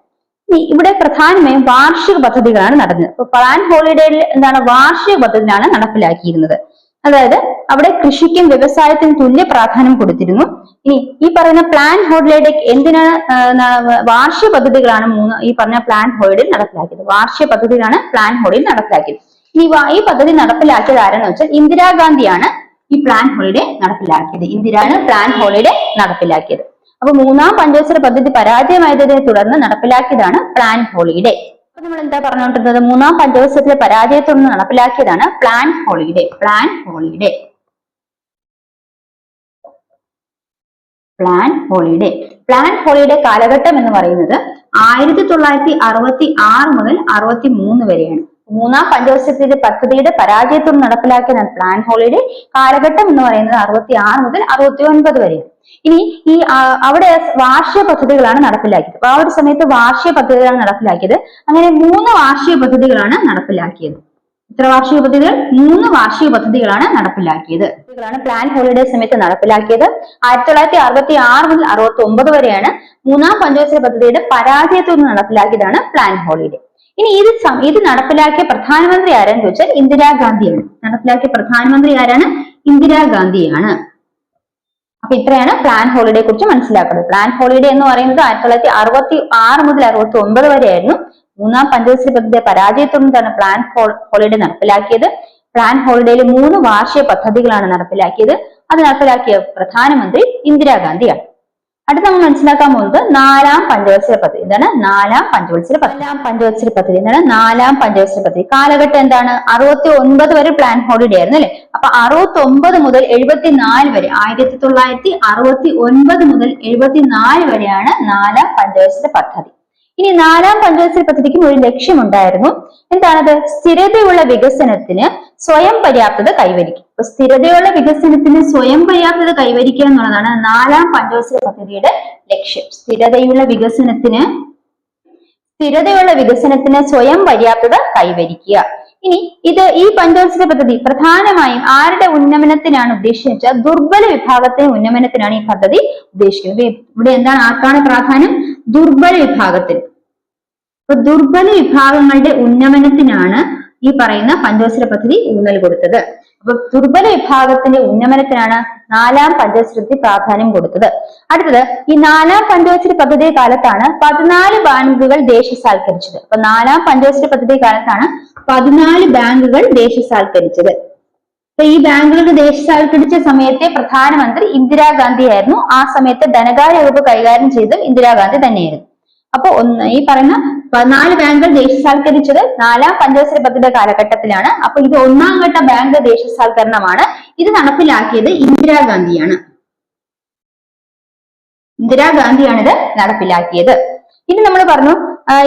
ഇവിടെ പ്രധാനമായും വാർഷിക പദ്ധതികളാണ് നടന്നത്. ഇപ്പൊ പ്ലാൻ ഹോളിഡേയിൽ എന്താണ് വാർഷിക പദ്ധതിയാണ് നടപ്പിലാക്കിയിരുന്നത്. അതായത് അവിടെ കൃഷിക്കും വ്യവസായത്തിനും തുല്യ പ്രാധാന്യം കൊടുത്തിരുന്നു. ഇനി ഈ പറയുന്ന പ്ലാൻ ഹോളിഡേ എന്തിനാണ് വാർഷിക പദ്ധതികളാണ് ഈ പറഞ്ഞ പ്ലാൻ ഹോളിഡേയിൽ നടപ്പിലാക്കിയത്. വാർഷിക പദ്ധതികളാണ് പ്ലാൻ ഹോളിഡേയിൽ നടപ്പിലാക്കിയത്. ഇനി ഈ പദ്ധതി നടപ്പിലാക്കിയത് ആരെന്ന് വെച്ചാൽ ഇന്ദിരാഗാന്ധിയാണ് ഈ പ്ലാൻ ഹോളിഡേ നടപ്പിലാക്കിയത്. ഇന്ദിരയാണ് പ്ലാൻ ഹോളിഡേ നടപ്പിലാക്കിയത്. അപ്പൊ മൂന്നാം പഞ്ചവത്സര പദ്ധതി പരാജയമായതിനെ തുടർന്ന് നടപ്പിലാക്കിയതാണ് പ്ലാൻ ഹോളിഡേ. അപ്പൊ നമ്മൾ എന്താ പറഞ്ഞുകൊണ്ടിരുന്നത്? മൂന്നാം പഞ്ചവത്സരത്തിലെ പരാജയത്തെ തുടർന്ന് നടപ്പിലാക്കിയതാണ് plan holiday. Plan holiday plan holiday plan holiday കാലഘട്ടം എന്ന് പറയുന്നത് 1966 മുതൽ 63 വരെയാണ്. മൂന്നാം പഞ്ചവത്സരത്തിലെ പദ്ധതിയുടെ പരാജയത്തോട് നടപ്പിലാക്കിയതാണ് പ്ലാൻ ഹോളിഡേ. കാലഘട്ടം എന്ന് പറയുന്നത് 66 മുതൽ 69 വരെയാണ്. ഇനി ഈ അവിടെ വാർഷിക പദ്ധതികളാണ് നടപ്പിലാക്കിയത്. അപ്പൊ ആ ഒരു സമയത്ത് വാർഷിക പദ്ധതികളാണ് നടപ്പിലാക്കിയത്. അങ്ങനെ 3 വാർഷിക പദ്ധതികളാണ് നടപ്പിലാക്കിയത്. എത്ര വാർഷിക പദ്ധതികൾ? 3 വാർഷിക പദ്ധതികളാണ് നടപ്പിലാക്കിയത്. പ്ലാൻ ഹോളിഡേ സമയത്ത് നടപ്പിലാക്കിയത് 1966 മുതൽ 69 വരെയാണ്. മൂന്നാം പഞ്ചവത്സര പദ്ധതിയുടെ പരാജയത്തിൽ നടപ്പിലാക്കിയതാണ് പ്ലാൻ ഹോളിഡേ. ഇനി ഇത് നടപ്പിലാക്കിയ പ്രധാനമന്ത്രി ആരാന്ന് ചോദിച്ചാൽ ഇന്ദിരാഗാന്ധിയാണ്. നടപ്പിലാക്കിയ പ്രധാനമന്ത്രി ആരാണ്? ഇന്ദിരാഗാന്ധിയാണ്. അപ്പൊ ഇത്രയാണ് പ്ലാൻ ഹോളിഡേ കുറിച്ച് മനസ്സിലാക്കുന്നത്. പ്ലാൻ ഹോളിഡേ എന്ന് പറയുന്നത് 1966 മുതൽ 69 വരെയായിരുന്നു. മൂന്നാം പഞ്ചവത്സര പദ്ധതിയുടെ പരാജയത്തോടെയാണ് പ്ലാൻ ഹോളിഡേ നടപ്പിലാക്കിയത്. പ്ലാൻ ഹോളിഡേയിൽ 3 വാർഷിക പദ്ധതികളാണ് നടപ്പിലാക്കിയത്. അത് നടപ്പിലാക്കിയ പ്രധാനമന്ത്രി ഇന്ദിരാഗാന്ധിയാണ്. അടുത്ത നമ്മൾ മനസ്സിലാക്കാൻ പോകുന്നത് നാലാം പഞ്ചവത്സര പദ്ധതി. എന്താണ് നാലാം പഞ്ചവത്സര പദ്ധതി? നാലാം പഞ്ചവത്സര പദ്ധതി കാലഘട്ടം എന്താണ്? 69 വരെ പ്ലാൻ ഹോളിഡേ ആയിരുന്നു അല്ലെ. അപ്പൊ 69 മുതൽ 74 വരെ 1969 മുതൽ 74 വരെയാണ് നാലാം പഞ്ചവത്സര പദ്ധതി. ഇനി നാലാം പഞ്ചവത്സര പദ്ധതിക്കും ഒരു ലക്ഷ്യമുണ്ടായിരുന്നു. എന്താണത്? സ്ഥിരതയുള്ള വികസനത്തിന് സ്വയം പര്യാപ്തത കൈവരിക്കും. അപ്പൊ സ്ഥിരതയുള്ള വികസനത്തിന് സ്വയം പര്യാപ്തത കൈവരിക്കുക എന്നുള്ളതാണ് നാലാം പഞ്ചവത്സര പദ്ധതിയുടെ ലക്ഷ്യം. സ്ഥിരതയുള്ള വികസനത്തിന് സ്വയം പര്യാപ്തത കൈവരിക്കുക. ഇനി ഈ പഞ്ചവത്സര പദ്ധതി പ്രധാനമായും ആരുടെ ഉന്നമനത്തിനാണ് ഉദ്ദേശിച്ചത്? ദുർബല വിഭാഗത്തിന്റെ ഉന്നമനത്തിനാണ് ഈ പദ്ധതി ഉദ്ദേശിക്കുന്നത്. ഇവിടെ എന്താണ്? ആർക്കാണ് പ്രാധാന്യം? ദുർബല വിഭാഗത്തിന്. അപ്പൊ ദുർബല വിഭാഗങ്ങളുടെ ഉന്നമനത്തിനാണ് ഈ പറയുന്ന പഞ്ചവത്സര പദ്ധതി ഊന്നൽ കൊടുത്തത്. അപ്പൊ ദുർബല വിഭാഗത്തിന്റെ ഉന്നമനത്തിനാണ് നാലാം പഞ്ചവത്സരത്തിൽ പ്രാധാന്യം കൊടുത്തത്. അടുത്തത്, ഈ നാലാം പഞ്ചവത്സര പദ്ധതി കാലത്താണ് 14 ബാങ്കുകൾ ദേശസാൽക്കരിച്ചത്. അപ്പൊ നാലാം പഞ്ചവത്സര പദ്ധതി കാലത്താണ് 14 ബാങ്കുകൾ ദേശസാൽക്കരിച്ചത്. അപ്പൊ ഈ ബാങ്കുകൾ ദേശസാൽക്കരിച്ച സമയത്തെ പ്രധാനമന്ത്രി ഇന്ദിരാഗാന്ധി ആയിരുന്നു. ആ സമയത്ത് ധനകാര്യ വകുപ്പ് കൈകാര്യം ചെയ്തത് ഇന്ദിരാഗാന്ധി തന്നെയായിരുന്നു. അപ്പൊ ഈ പറയുന്ന 14 ബാങ്കുകൾ ദേശസാൽക്കരിച്ചത് നാലാം പഞ്ചവത്സര പദ്ധതിയുടെ കാലഘട്ടത്തിലാണ്. അപ്പൊ ഇത് 1ാം ഘട്ട ബാങ്ക് ദേശസാൽക്കരണമാണ്. ഇത് നടപ്പിലാക്കിയത് ഇന്ദിരാഗാന്ധിയാണ്. ഇത് നടപ്പിലാക്കിയത്. ഇനി നമ്മൾ പറഞ്ഞു,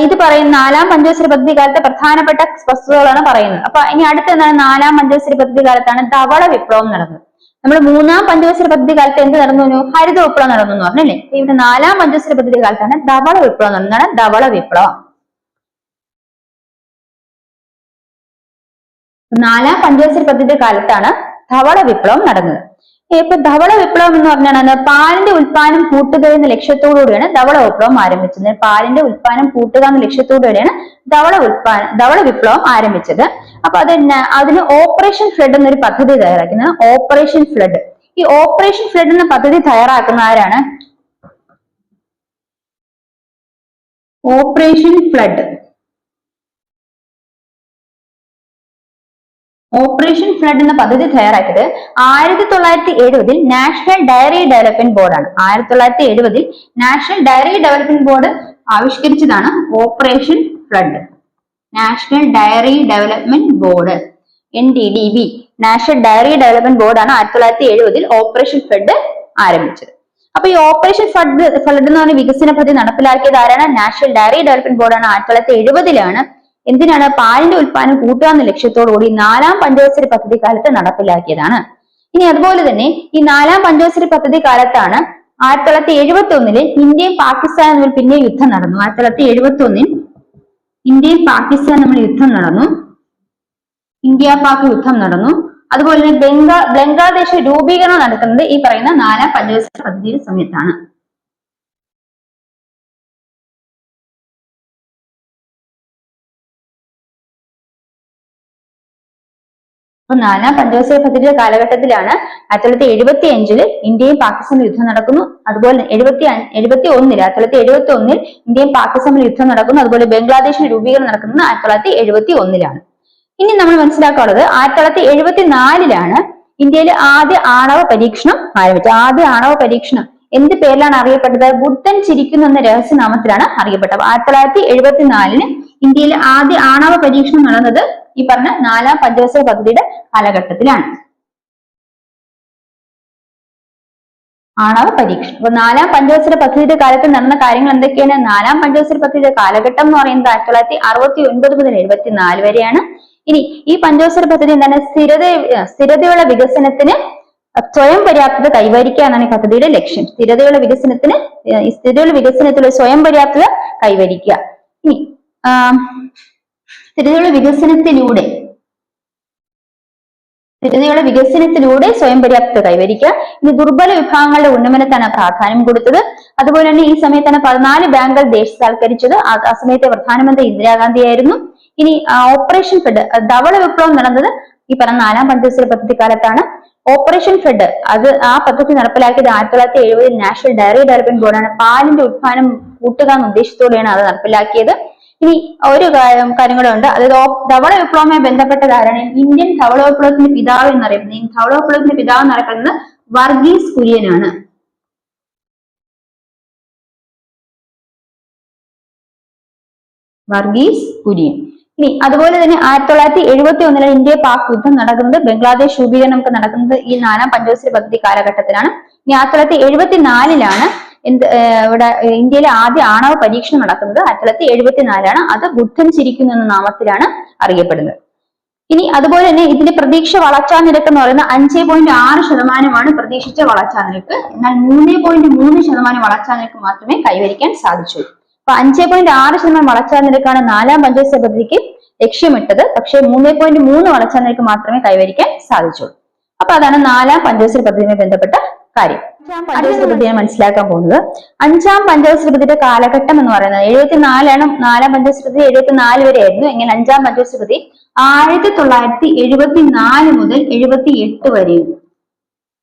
ഇത് പറയുന്ന നാലാം പഞ്ചവത്സര പദ്ധതി കാലത്തെ പ്രധാനപ്പെട്ട വസ്തുതകളാണ് പറയുന്നത്. അപ്പൊ ഇനി അടുത്ത എന്താണ്? നാലാം പഞ്ചവത്സര പദ്ധതി കാലത്താണ് ധവള വിപ്ലവം നടന്നത്. നമ്മൾ 3ാം പഞ്ചവത്സര പദ്ധതി കാലത്ത് എന്ത് നടന്നു? ഹരിത വിപ്ലവം നടന്നു എന്ന് പറഞ്ഞല്ലേ. ഇവിടെ 4ാം പഞ്ചവത്സര പദ്ധതി കാലത്താണ് ധവള വിപ്ലവം നടന്നത്. ധവള വിപ്ലവം 4ാം പഞ്ചവത്സര പദ്ധതി കാലത്താണ് ധവള വിപ്ലവം നടന്നത്. ഇപ്പൊ ധവള വിപ്ലവം എന്ന് പറഞ്ഞാൽ പാലിന്റെ ഉൽപാദനം കൂട്ടുക എന്ന ലക്ഷ്യത്തോടുകൂടിയാണ് ധവള വിപ്ലവം ആരംഭിച്ചത്. പാലിന്റെ ഉൽപാദനം കൂട്ടുക എന്ന ലക്ഷ്യത്തോടുകൂടിയാണ് ധവള വിപ്ലവം ആരംഭിച്ചത്. അപ്പൊ അതിന് ഓപ്പറേഷൻ ഫ്ലഡ് എന്നൊരു പദ്ധതി തയ്യാറാക്കുന്നത്. Operation flood. ഈ ഓപ്പറേഷൻ ഫ്ലഡ് എന്ന പദ്ധതി തയ്യാറാക്കുന്ന ആരാണ്? ഓപ്പറേഷൻ ഫ്ലഡ് എന്ന പദ്ധതി തയ്യാറാക്കിയത് 1970 നാഷണൽ ഡയറി ഡെവലപ്മെന്റ് ബോർഡാണ്. 1970 നാഷണൽ ഡയറി ഡെവലപ്മെന്റ് ബോർഡ് ആവിഷ്കരിച്ചതാണ് operation flood. National dairy development board NDDB. National dairy development ബോർഡാണ് 1970 ഓപ്പറേഷൻ ഫ്ലഡ് ആരംഭിച്ചത്. അപ്പൊ ഈ ഓപ്പറേഷൻ ഫ്ലഡ് എന്ന് പറഞ്ഞ വികസന പദ്ധതി നടപ്പിലാക്കിയത് ആരാണ്? നാഷണൽ ഡയറി ഡെവലപ്മെന്റ് ബോർഡാണ്. 1970 എന്തിനാണ്? പാലിന്റെ ഉൽപ്പാദനം കൂട്ടുക എന്ന ലക്ഷ്യത്തോടുകൂടി 4ാം പഞ്ചവത്സര പദ്ധതി കാലത്ത് നടപ്പിലാക്കിയതാണ്. ഇനി അതുപോലെ തന്നെ ഈ 4ാം പഞ്ചവത്സര പദ്ധതി കാലത്താണ് 1971 ഇന്ത്യയും പാകിസ്ഥാനും തമ്മിൽ പിന്നെ യുദ്ധം നടന്നു. 1971 ഇന്ത്യയും പാകിസ്ഥാൻ തമ്മിൽ യുദ്ധം നടന്നു. ഇന്ത്യ പാക് യുദ്ധം നടന്നു. അതുപോലെ തന്നെ ബംഗ്ലാദേശ് രൂപീകരണം നടക്കുന്നത് ഈ പറയുന്ന 4ാം പഞ്ചവത്സര പദ്ധതിയുടെ സമയത്താണ്. അപ്പൊ 4ാം പഞ്ചവത്സര പദ്ധതിയുടെ കാലഘട്ടത്തിലാണ് 1975 ഇന്ത്യയും പാകിസ്ഥാനും യുദ്ധം നടക്കുന്നു. അതുപോലെ 1971 ഇന്ത്യയും പാകിസ്ഥാനും യുദ്ധം നടക്കുന്നു. അതുപോലെ ബംഗ്ലാദേശിന് രൂപീകരണം നടക്കുന്നത് 1971 ഇനി നമ്മൾ മനസ്സിലാക്കാനുള്ളത് 1974 ഇന്ത്യയിൽ ആദ്യ ആണവ പരീക്ഷണം ആരംഭിച്ചത്. ആദ്യ ആണവ പരീക്ഷണം എന്ത് പേരിലാണ് അറിയപ്പെട്ടത്? ബുദ്ധൻ ചിരിക്കുന്നു എന്ന രഹസ്യനാമത്തിലാണ് അറിയപ്പെട്ടത്. 1974 ഇന്ത്യയിൽ ആദ്യ ആണവ പരീക്ഷണം നടന്നത് ഈ പറഞ്ഞ 4ാം പഞ്ചവത്സര പദ്ധതിയുടെ കാലഘട്ടത്തിലാണ്. ആണവ പരീക്ഷണം. അപ്പൊ 4ാം പഞ്ചവത്സര പദ്ധതിയുടെ കാലത്ത് നടന്ന കാര്യങ്ങൾ എന്തൊക്കെയാണ്? 4ാം പഞ്ചവത്സര പദ്ധതിയുടെ കാലഘട്ടം എന്ന് പറയുന്നത് 1969 മുതൽ 74 വരെയാണ്. ഇനി ഈ പഞ്ചവത്സര പദ്ധതി എന്താണ്? സ്ഥിരതയുള്ള വികസനത്തിന് സ്വയം പര്യാപ്തത കൈവരിക്കുക എന്നാണ് ഈ പദ്ധതിയുടെ ലക്ഷ്യം. സ്ഥിരതയുള്ള വികസനത്തിൽ സ്വയം പര്യാപ്തത കൈവരിക്കുക. ഇനി സ്ഥിരതയുള്ള വികസനത്തിലൂടെ സ്വയം പര്യാപ്തത കൈവരിക്കുക. ഇനി ദുർബല വിഭാഗങ്ങളുടെ ഉന്നമനത്താണ് പ്രാധാന്യം കൊടുത്തത്. അതുപോലെ തന്നെ ഈ സമയത്താണ് 14 ബാങ്കുകൾ ദേശസാൽക്കരിച്ചത്. ആ സമയത്തെ പ്രധാനമന്ത്രി ഇന്ദിരാഗാന്ധി ആയിരുന്നു. ഇനി ഓപ്പറേഷൻ ഫ്ലഡ് ധവള വിപ്ലവം നടന്നത് ഈ പറഞ്ഞ 4ാം പഞ്ചവത്സര പദ്ധതി കാലത്താണ്. ഓപ്പറേഷൻ ഫ്ലഡ് ആ പദ്ധതി നടപ്പിലാക്കിയത് 1970 നാഷണൽ ഡയറി ഡെവലപ്മെന്റ് ബോർഡാണ്. പാലിന്റെ ഉത്പാദനം കൂട്ടുക എന്ന ഉദ്ദേശത്തോടെയാണ് അത് നടപ്പിലാക്കിയത്. ഇനി ഒരു കാര്യം കൂടെ ഉണ്ട്. അതായത് ധവള വിപ്ലവവുമായി ബന്ധപ്പെട്ട ധാരണ ഇന്ത്യൻ ധവള വിപ്ലവത്തിന്റെ പിതാവ് എന്നറിയപ്പെടുന്നത്. ഈ ധവള വിപ്ലവത്തിന്റെ പിതാവ് എന്നറിയപ്പെടുന്നത് വർഗീസ് കുര്യനാണ്. വർഗീസ് കുര്യൻ. ഇനി അതുപോലെ തന്നെ 1971 ഇന്ത്യ പാക് യുദ്ധം നടക്കുന്നത്, ബംഗ്ലാദേശ് രൂപീകരണം നടക്കുന്നത് ഈ 4ാം പഞ്ചവത്സര പദ്ധതി കാലഘട്ടത്തിലാണ്. ഇനി 1974 ഇവിടെ ഇന്ത്യയിലെ ആദ്യ ആണവ പരീക്ഷണം നടക്കുന്നത് 1974 അത് ബുദ്ധൻ ചിരിക്കുന്നു എന്ന നാമത്തിലാണ് അറിയപ്പെടുന്നത്. ഇനി അതുപോലെ തന്നെ ഇതിന്റെ പ്രതീക്ഷ വളർച്ചാ നിരക്ക് എന്ന് പറയുന്നത് 5.6% പ്രതീക്ഷിച്ച വളർച്ചാ നിരക്ക്. എന്നാൽ 3.3% വളർച്ചാ നിരക്ക് മാത്രമേ കൈവരിക്കാൻ സാധിച്ചു. അപ്പൊ 5.6% വളർച്ചാ നിരക്കാണ് 4ാം പഞ്ചവത്സര പദ്ധതിക്ക് ലക്ഷ്യമിട്ടത്. പക്ഷേ 3.3 വളർച്ചാ നിരക്ക് മാത്രമേ കൈവരിക്കാൻ സാധിച്ചുള്ളൂ. അപ്പൊ അതാണ് 4ാം പഞ്ചവത്സര പദ്ധതിയുമായി ബന്ധപ്പെട്ട കാര്യം. 5ാം പഞ്ചവത്സര പദ്ധതിയാണ് മനസ്സിലാക്കാൻ പോകുന്നത്. 5ാം പഞ്ചവത്സര പദ്ധതിയുടെ കാലഘട്ടം എന്ന് പറയുന്നത് 74 4ാം പഞ്ചവത്സര പദ്ധതി 74 വരെ ആയിരുന്നു. എങ്കിൽ 5ാം പഞ്ചവത്സര പദ്ധതി 1974 മുതൽ 78 വരെയും.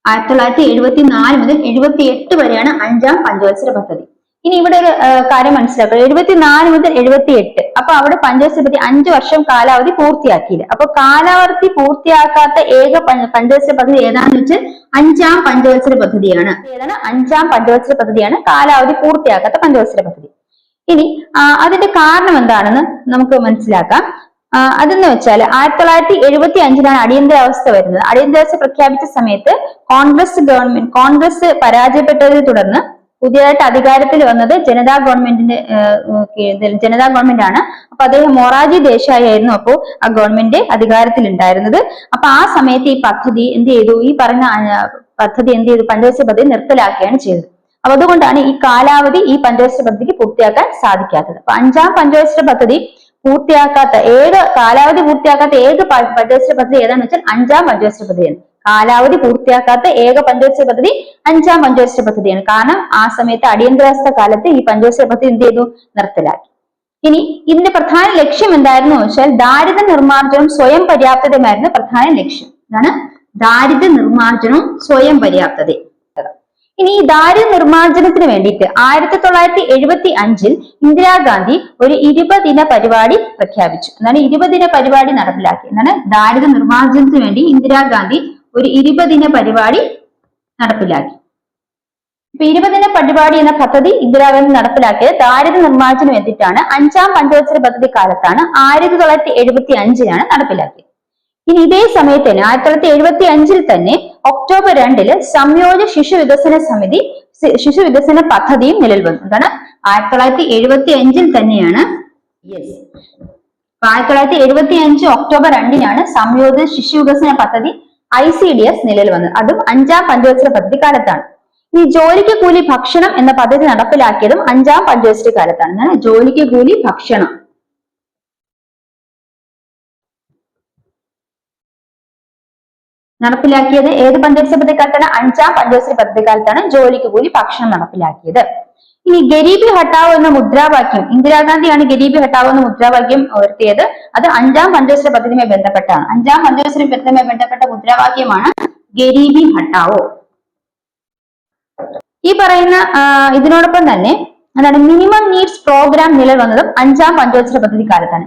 1974 മുതൽ 78 വരെയാണ് 5ാം പഞ്ചവത്സര പദ്ധതി. ഇനി ഇവിടെ ഒരു കാര്യം മനസ്സിലാക്കുക. 74 മുതൽ 78. അപ്പൊ അവിടെ പഞ്ചവത്സര പദ്ധതി 5 വർഷം കാലാവധി പൂർത്തിയാക്കിയില്ല. അപ്പൊ കാലാവധി പൂർത്തിയാക്കാത്ത ഏക പഞ്ചവത്സര പദ്ധതി ഏതാണെന്ന് വെച്ചാൽ 5ാം പഞ്ചവത്സര പദ്ധതിയാണ്. ഏതാണ്? 5ാം പഞ്ചവത്സര പദ്ധതിയാണ് കാലാവധി പൂർത്തിയാക്കാത്ത പഞ്ചവത്സര പദ്ധതി. ഇനി അതിന്റെ കാരണം എന്താണെന്ന് നമുക്ക് മനസ്സിലാക്കാം. അതെന്ന് വെച്ചാൽ 1975 അടിയന്തരാവസ്ഥ വരുന്നത്. അടിയന്തരാവസ്ഥ പ്രഖ്യാപിച്ച സമയത്ത് കോൺഗ്രസ് പരാജയപ്പെട്ടതിനെ തുടർന്ന് പുതിയതായിട്ട് അധികാരത്തിൽ വന്നത് ജനതാ ഗവൺമെന്റ് ആണ്. അപ്പൊ അദ്ദേഹം മൊറാർജി ദേശായി ആയിരുന്നു അപ്പോ ആ ഗവൺമെന്റ് അധികാരത്തിൽ ഉണ്ടായിരുന്നത്. അപ്പൊ ആ സമയത്ത് ഈ പദ്ധതി എന്ത് ചെയ്തു? ഈ പറഞ്ഞ പദ്ധതി എന്ത് ചെയ്തു? പഞ്ചവത്സര പദ്ധതി നിർത്തലാക്കുകയാണ് ചെയ്തത്. അപ്പൊ അതുകൊണ്ടാണ് ഈ കാലാവധി ഈ പഞ്ചവത്സര പദ്ധതിക്ക് പൂർത്തിയാക്കാൻ സാധിക്കാത്തത്. അപ്പൊ 5ാം പഞ്ചവത്സര പദ്ധതി കാലാവധി പൂർത്തിയാക്കാത്ത ഏക പഞ്ചവത്സര പദ്ധതി ഏതാണെന്ന് വെച്ചാൽ 5ാം പഞ്ചവത്സര പദ്ധതിയാണ്. കാലാവധി പൂർത്തിയാക്കാത്ത ഏക പഞ്ചവത്സര പദ്ധതി 5ാം പഞ്ചവത്സര പദ്ധതിയാണ്. കാരണം ആ സമയത്ത് അടിയന്തരാവസ്ഥ കാലത്ത് ഈ പഞ്ചവത്സര പദ്ധതി എന്ത് ചെയ്തു? നിർത്തലാക്കി. ഇനി ഇതിന്റെ പ്രധാന ലക്ഷ്യം എന്തായിരുന്നു വെച്ചാൽ ദാരിദ്ര്യ നിർമ്മാർജ്ജനവും സ്വയം പര്യാപ്തതയുമായിരുന്നു പ്രധാന ലക്ഷ്യം. ഇതാണ് ദാരിദ്ര്യ നിർമ്മാർജ്ജനവും സ്വയം പര്യാപ്തതയും. ഇനി ഈ ദാരിദ്ര്യ നിർമ്മാർജ്ജനത്തിന് വേണ്ടിയിട്ട് 1975 ഇന്ദിരാഗാന്ധി ഒരു 20 ദിന പരിപാടി പ്രഖ്യാപിച്ചു. എന്താണ് 20 ദിന പരിപാടി നടപ്പിലാക്കി. എന്താണ് ദാരിദ്ര്യ നിർമ്മാർജ്ജനത്തിന് വേണ്ടി ഇന്ദിരാഗാന്ധി ഒരു 20 ദിന പരിപാടി നടപ്പിലാക്കി. ഇപ്പൊ 20 ദിന പരിപാടി എന്ന പദ്ധതി ഇന്ദിരാഗാന്ധി നടപ്പിലാക്കിയത് ദാരിദ്ര്യ നിർമ്മാർജ്ജനം വേണ്ടിയിട്ടാണ്. 5ാം പഞ്ചവത്സര പദ്ധതി കാലത്താണ് 1975 നടപ്പിലാക്കിയത്. ഇനി ഇതേ സമയത്ത് തന്നെ 1975 തന്നെ ഒക്ടോബർ 2 സംയോജന ശിശു വികസന പദ്ധതിയും നിലവിൽ വന്നു. എന്താണ്? 1975 തന്നെയാണ് 1975 ഒക്ടോബർ 2 സംയോജിത ശിശു വികസന പദ്ധതി ICDS നിലവിൽ വന്നത്. അതും 5ാം പഞ്ചവത്സര പദ്ധതി കാലത്താണ്. ഇനി ജോലിക്ക് കൂലി ഭക്ഷണം എന്ന പദ്ധതി നടപ്പിലാക്കിയതും 5ാം പഞ്ചവത്സര കാലത്താണ്. ജോലിക്ക് കൂലി ഭക്ഷണം നടപ്പിലാക്കിയത് ഏത് പഞ്ചവത്സര പദ്ധതി കാലത്താണ്? 5ാം പഞ്ചവത്സര പദ്ധതി കാലത്താണ് ജോലിക്ക് കൂലി ഭക്ഷണം നടപ്പിലാക്കിയത്. ഇനി ഗരീബി ഹട്ടാവോ എന്ന മുദ്രാവാക്യം, ഇന്ദിരാഗാന്ധിയാണ് ഗരീബി ഹട്ടാവോ എന്ന മുദ്രാവാക്യം ഉയർത്തിയത്. അത് 5ാം പഞ്ചവത്സര പദ്ധതിയുമായി ബന്ധപ്പെട്ടാണ്. 5ാം പഞ്ചവത്സര പദ്ധതിയുമായി ബന്ധപ്പെട്ട മുദ്രാവാക്യമാണ് ഗരീബി ഹട്ടാവോ. ഈ പറയുന്ന ഇതിനോടൊപ്പം തന്നെ എന്താണ് മിനിമം നീഡ്സ് പ്രോഗ്രാം നിലവിൽ വന്നതും 5ാം പഞ്ചവത്സര പദ്ധതി കാലത്താണ്.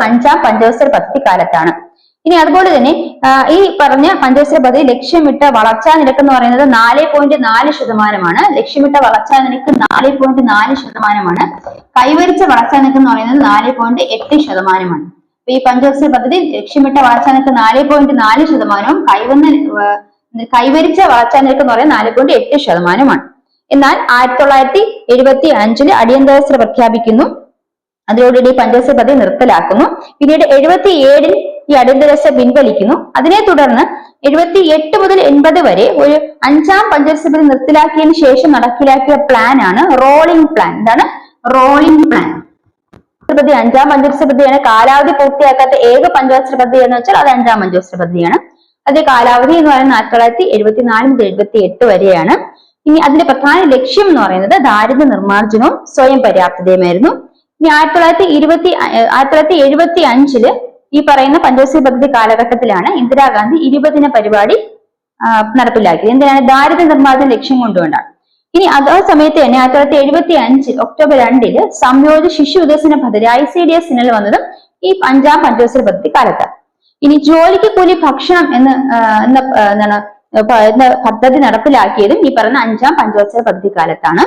5ാം പഞ്ചവത്സര പദ്ധതി കാലത്താണ്. ഇനി അതുപോലെ തന്നെ ഈ പറഞ്ഞ പഞ്ചവത്സര പദ്ധതി ലക്ഷ്യമിട്ട വളർച്ചാ നിരക്ക് എന്ന് പറയുന്നത് 4.4%. ലക്ഷ്യമിട്ട വളർച്ചാ നിരക്ക് 4.4%. കൈവരിച്ച വളർച്ചാ നിരക്ക് എന്ന് പറയുന്നത് 4.8%. അപ്പൊ ഈ പഞ്ചവത്സര പദ്ധതി ലക്ഷ്യമിട്ട വളർച്ചാ നിരക്ക് 4.4%, കൈവരിച്ച വളർച്ചാ നിരക്ക് എന്ന് പറയുന്നത് 4.8%. എന്നാൽ 1975 അടിയന്തരാവസ്ഥ പ്രഖ്യാപിക്കുന്നു. അതോടുകൂടി പഞ്ചവത്സര പദ്ധതി നിർത്തലാക്കുന്നു. പിന്നീട് 77 ഈ അടിയന്തരാവസ്ഥ പിൻവലിക്കുന്നു. അതിനെ തുടർന്ന് 78 മുതൽ 80 വരെ ഒരു 5ാം പഞ്ചവത്സര പദ്ധതി നിർത്തലാക്കിയതിനു ശേഷം നടപ്പിലാക്കിയ പ്ലാൻ ആണ് റോളിംഗ് പ്ലാൻ. എന്താണ്? Rolling plan. 5ാം പഞ്ചവത്സര പദ്ധതിയാണ്. കാലാവധി പൂർത്തിയാക്കാത്ത ഏക പഞ്ചവത്സര പദ്ധതി എന്ന് വെച്ചാൽ അത് 5ാം പഞ്ചവത്സര പദ്ധതിയാണ്. അതിന്റെ കാലാവധി എന്ന് പറയുന്നത് 1974 മുതൽ 78 വരെയാണ്. ഇനി അതിന്റെ പ്രധാന ലക്ഷ്യം എന്ന് പറയുന്നത് ദാരിദ്ര്യ നിർമ്മാർജ്ജനവും സ്വയം പര്യാപ്തതയുമായിരുന്നു. ഇനി 1975 ഈ പറയുന്ന പഞ്ചവത്സര പദ്ധതി കാലഘട്ടത്തിലാണ് ഇന്ദിരാഗാന്ധി 20 ദിന പരിപാടി നടപ്പിലാക്കിയത്. എന്തിനാണ്? ദാരിദ്ര്യ നിർമ്മാർജ്ജന ലക്ഷ്യം കൊണ്ടുകൊണ്ടാണ്. ഇനി അതേ സമയത്ത് തന്നെ 1975 ഒക്ടോബർ 2 സംയോജിത ശിശു വികസന പദ്ധതി ICDS നിലവിൽ വന്നതും ഈ 5ാം പഞ്ചവത്സര പദ്ധതി കാലത്താണ്. ഇനി ജോലിക്ക് കൂലി ഭക്ഷണം എന്ന പദ്ധതി നടപ്പിലാക്കിയതും ഈ പറയുന്ന 5ാം പഞ്ചവത്സര പദ്ധതി കാലത്താണ്.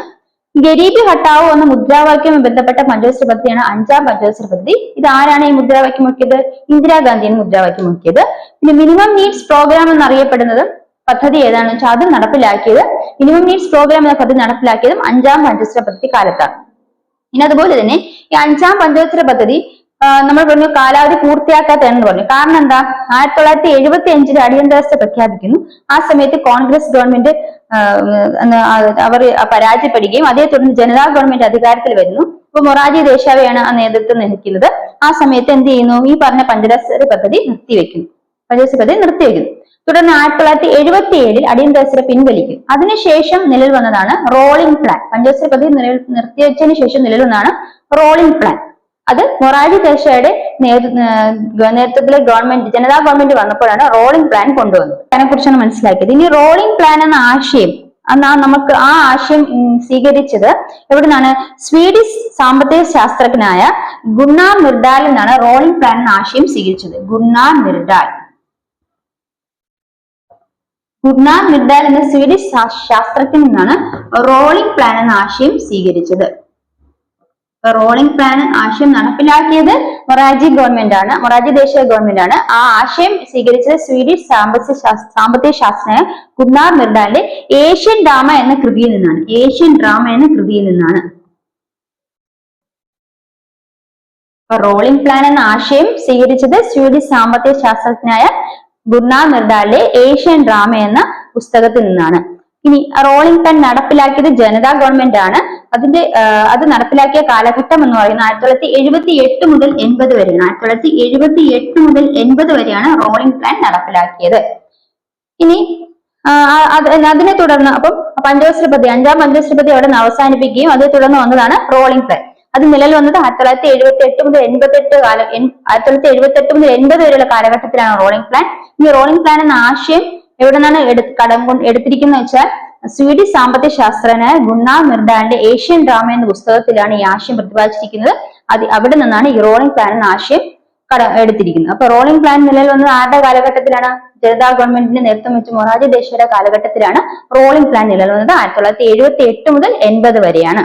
ഗരീബി ഹട്ടാവോ എന്ന മുദ്രാവാക്യവുമായി ബന്ധപ്പെട്ട പഞ്ചവത്സര പദ്ധതിയാണ് 5ാം പഞ്ചവത്സര പദ്ധതി. ഇത് ആരാണ് ഈ മുദ്രാവാക്യം മുക്കിയത്? ഇന്ദിരാഗാന്ധിയാണ് മുദ്രാവാക്യം മുക്കിയത്. പിന്നെ മിനിമം നീഡ്സ് പ്രോഗ്രാം എന്നറിയപ്പെടുന്നത് പദ്ധതി ഏതാണെന്ന് വെച്ചാൽ അത് നടപ്പിലാക്കിയത് മിനിമം നീഡ്സ് പ്രോഗ്രാം എന്ന പദ്ധതി നടപ്പിലാക്കിയതും 5ാം പഞ്ചവത്സര പദ്ധതി കാലത്താണ്. ഇനി അതുപോലെ തന്നെ ഈ 5ാം പഞ്ചവത്സര പദ്ധതി നമ്മൾ പറഞ്ഞു കാലാവധി പൂർത്തിയാക്കാത്തതെന്ന് പറഞ്ഞു. കാരണം എന്താ? 1975 അടിയന്തരാവസ്ഥ പ്രഖ്യാപിക്കുന്നു. ആ സമയത്ത് കോൺഗ്രസ് ഗവൺമെന്റ് അവർ പരാജയപ്പെടുകയും അതേ തുടർന്ന് ജനതാ ഗവൺമെന്റ് അധികാരത്തിൽ വരുന്നു. ഇപ്പൊ മൊറാർജി ദേശായിയാണ് ആ നേതൃത്വം നയിക്കുന്നത്. ആ സമയത്ത് എന്ത് ചെയ്യുന്നു? ഈ പറഞ്ഞ പഞ്ചവത്സര പദ്ധതി നിർത്തിവെക്കുന്നു. തുടർന്ന് 1977 അടിയന്തരാവസ്ഥ പിൻവലിക്കും. അതിനുശേഷം നിലവിൽ വന്നതാണ് റോളിംഗ് പ്ലാൻ. പഞ്ചവത്സര പദ്ധതി നിർത്തിവെച്ചതിന് ശേഷം നിലവിൽ വന്നതാണ് റോളിംഗ് പ്ലാൻ. അത് മൊറാർജി ദേശായിയുടെ നേതൃത്വത്തിലെ ഗവൺമെന്റ് ജനതാ ഗവൺമെന്റ് വന്നപ്പോഴാണ് റോളിംഗ് പ്ലാൻ കൊണ്ടുവന്നത്. അതിനെ കുറിച്ചാണ് മനസ്സിലാക്കിയത്. ഇനി റോളിംഗ് പ്ലാൻ എന്ന ആശയം നമുക്ക് ആ ആശയം സ്വീകരിച്ചത് എവിടുന്നാണ്? സ്വീഡിഷ് സാമ്പത്തിക ശാസ്ത്രജ്ഞനായ ഗുണ്ണാർ മിർഡാൽ എന്നാണ് റോളിംഗ് പ്ലാൻ എന്ന ആശയം സ്വീകരിച്ചത്. ഗുണ്ണാർ മിർഡാൽ എന്ന സ്വീഡിഷ് ശാസ്ത്രജ്ഞൻ നിന്നാണ് റോളിംഗ് പ്ലാൻ എന്ന ആശയം സ്വീകരിച്ചത്. റോളിംഗ് പ്ലാൻ ആശയം നടപ്പിലാക്കിയത് മൊറാർജി ദേശീയ ഗവൺമെന്റ് ആണ്. ആ ആശയം സ്വീകരിച്ചത് സ്വീഡിഷ് സാമ്പത്തിക ശാസ്ത്രജ്ഞനായ ഗുണ്ണാർ മിർഡാലിന്റെ ഏഷ്യൻ ഡ്രാമ എന്ന കൃതിയിൽ നിന്നാണ്. റോളിംഗ് പ്ലാൻ എന്ന ആശയം സ്വീകരിച്ചത് സ്വീഡിഷ് സാമ്പത്തിക ശാസ്ത്രജ്ഞനായ ഗുണ്ണാർ മിർഡാലിന്റെ ഏഷ്യൻ ഡ്രാമ എന്ന പുസ്തകത്തിൽ നിന്നാണ്. ഇനി റോളിംഗ് പ്ലാൻ നടപ്പിലാക്കിയത് ജനതാ ഗവൺമെന്റ് ആണ്. അത് നടപ്പിലാക്കിയ കാലഘട്ടം എന്ന് പറയുന്നത് 1978 മുതൽ 80 വരെയാണ്. 1978 മുതൽ 80 വരെയാണ് റോളിംഗ് പ്ലാൻ നടപ്പിലാക്കിയത്. ഇനി അതിനെ തുടർന്ന് അപ്പം പഞ്ചവത്സര പദ്ധതി 5ാം പഞ്ചവത്സര പദ്ധതി അവിടെ നിന്ന് അവസാനിപ്പിക്കുകയും അതേ തുടർന്ന് വന്നതാണ് റോളിംഗ് പ്ലാൻ. അത് നിലവിൽ വന്നത് 1978 മുതൽ 80 വരെയുള്ള കാലഘട്ടത്തിലാണ് റോളിംഗ് പ്ലാൻ. ഈ റോളിംഗ് പ്ലാൻ എന്ന ആശയം എവിടെ നിന്നാണ് എടുത്തിരിക്കുന്നത് വെച്ചാൽ സ്വീഡിഷ് സാമ്പത്തിക ശാസ്ത്രജ്ഞനായ ഗുണ്ണാർ മിർഡാലിന്റെ ഏഷ്യൻ ഡ്രാമ എന്ന പുസ്തകത്തിലാണ് ഈ ആശയം പ്രതിപാദിച്ചിരിക്കുന്നത്. അവിടെ നിന്നാണ് ഈ റോളിംഗ് പ്ലാൻ എന്ന ആശയം എടുത്തിരിക്കുന്നത്. അപ്പൊ റോളിംഗ് പ്ലാൻ നിലവിൽ വന്നത് ആരുടെ കാലഘട്ടത്തിലാണ്? ജനതാ ഗവൺമെന്റിന്റെ നേതൃത്വം വെച്ച് മൊറാർജി ദേശായിയുടെ കാലഘട്ടത്തിലാണ് റോളിംഗ് പ്ലാൻ നിലവിൽ വന്നത്. 1978 മുതൽ 80 വരെയാണ്.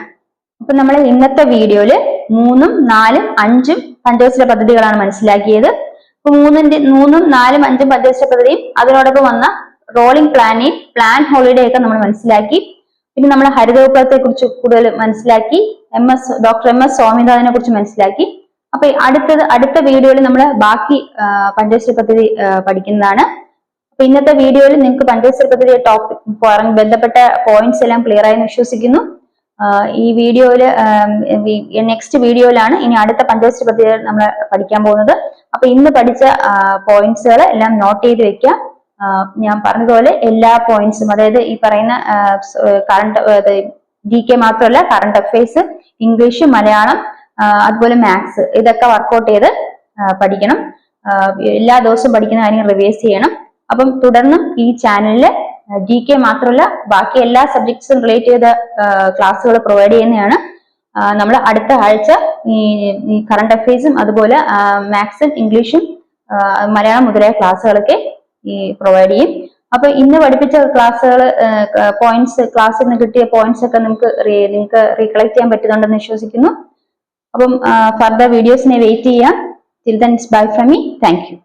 അപ്പൊ നമ്മൾ ഇന്നത്തെ വീഡിയോയില് 3, 4, 5 പഞ്ചവത്സര പദ്ധതികളാണ് മനസ്സിലാക്കിയത്. ഇപ്പൊ 3, 4, 5 പഞ്ചവത്സര പദ്ധതിയും അതിനോടൊപ്പം വന്ന റോളിംഗ് പ്ലാൻ ഹോളിഡേ ഒക്കെ നമ്മൾ മനസ്സിലാക്കി. പിന്നെ നമ്മൾ ഹരിതവിപ്ലവത്തെ കുറിച്ച് കൂടുതൽ മനസ്സിലാക്കി. ഡോക്ടർ എം എസ് സ്വാമിനാഥനെ കുറിച്ച് മനസ്സിലാക്കി. അപ്പൊ അടുത്ത വീഡിയോയിൽ നമ്മൾ ബാക്കി പഞ്ചവത്സര പദ്ധതി പഠിക്കുന്നതാണ്. അപ്പൊ ഇന്നത്തെ വീഡിയോയിൽ നിങ്ങൾക്ക് പഞ്ചവത്സര പദ്ധതി ടോപ്പിക് ബന്ധപ്പെട്ട പോയിന്റ്സ് എല്ലാം ക്ലിയർ ആയെന്ന് വിശ്വസിക്കുന്നു. ഈ വീഡിയോയില് നെക്സ്റ്റ് വീഡിയോയിലാണ് ഇനി അടുത്ത പഞ്ചവത്സര പദ്ധതി നമ്മൾ പഠിക്കാൻ പോകുന്നത്. അപ്പൊ ഇന്ന് പഠിച്ച പോയിന്റ്സുകൾ എല്ലാം നോട്ട് ചെയ്ത് വെക്കുക. ഞാൻ പറഞ്ഞതുപോലെ എല്ലാ പോയിന്റ്സും, അതായത് ഈ പറയുന്ന GK മാത്രമല്ല, കറണ്ട് അഫയേഴ്സ്, ഇംഗ്ലീഷ്, മലയാളം, അതുപോലെ മാത്സ്, ഇതൊക്കെ വർക്ക്ഔട്ട് ചെയ്ത് പഠിക്കണം. എല്ലാ ദിവസവും പഠിക്കുന്ന കാര്യം റിവൈസ് ചെയ്യണം. അപ്പം തുടർന്നും ഈ ചാനലില് GK മാത്രമല്ല ബാക്കി എല്ലാ സബ്ജക്ട്സും റിലേറ്റ് ചെയ്ത ക്ലാസ്സുകൾ പ്രൊവൈഡ് ചെയ്യുന്നതാണ്. നമ്മൾ അടുത്ത ആഴ്ച ഈ കറണ്ട് അഫയേഴ്സും അതുപോലെ മാത്സും ഇംഗ്ലീഷും മലയാളം മുതലായ ക്ലാസ്സുകളൊക്കെ പ്രൊവൈഡ് ചെയ്യും. അപ്പൊ ഇന്ന് പഠിപ്പിച്ച ക്ലാസ്സിൽ നിന്ന് കിട്ടിയ പോയിന്റ്സ് ഒക്കെ നിങ്ങൾക്ക് റീകളക്ട് ചെയ്യാൻ പറ്റുന്നുണ്ടെന്ന് വിശ്വസിക്കുന്നു. അപ്പം ഫർദർ വീഡിയോസിനെ വെയിറ്റ് ചെയ്യാം. Till then bye from me. Thank you.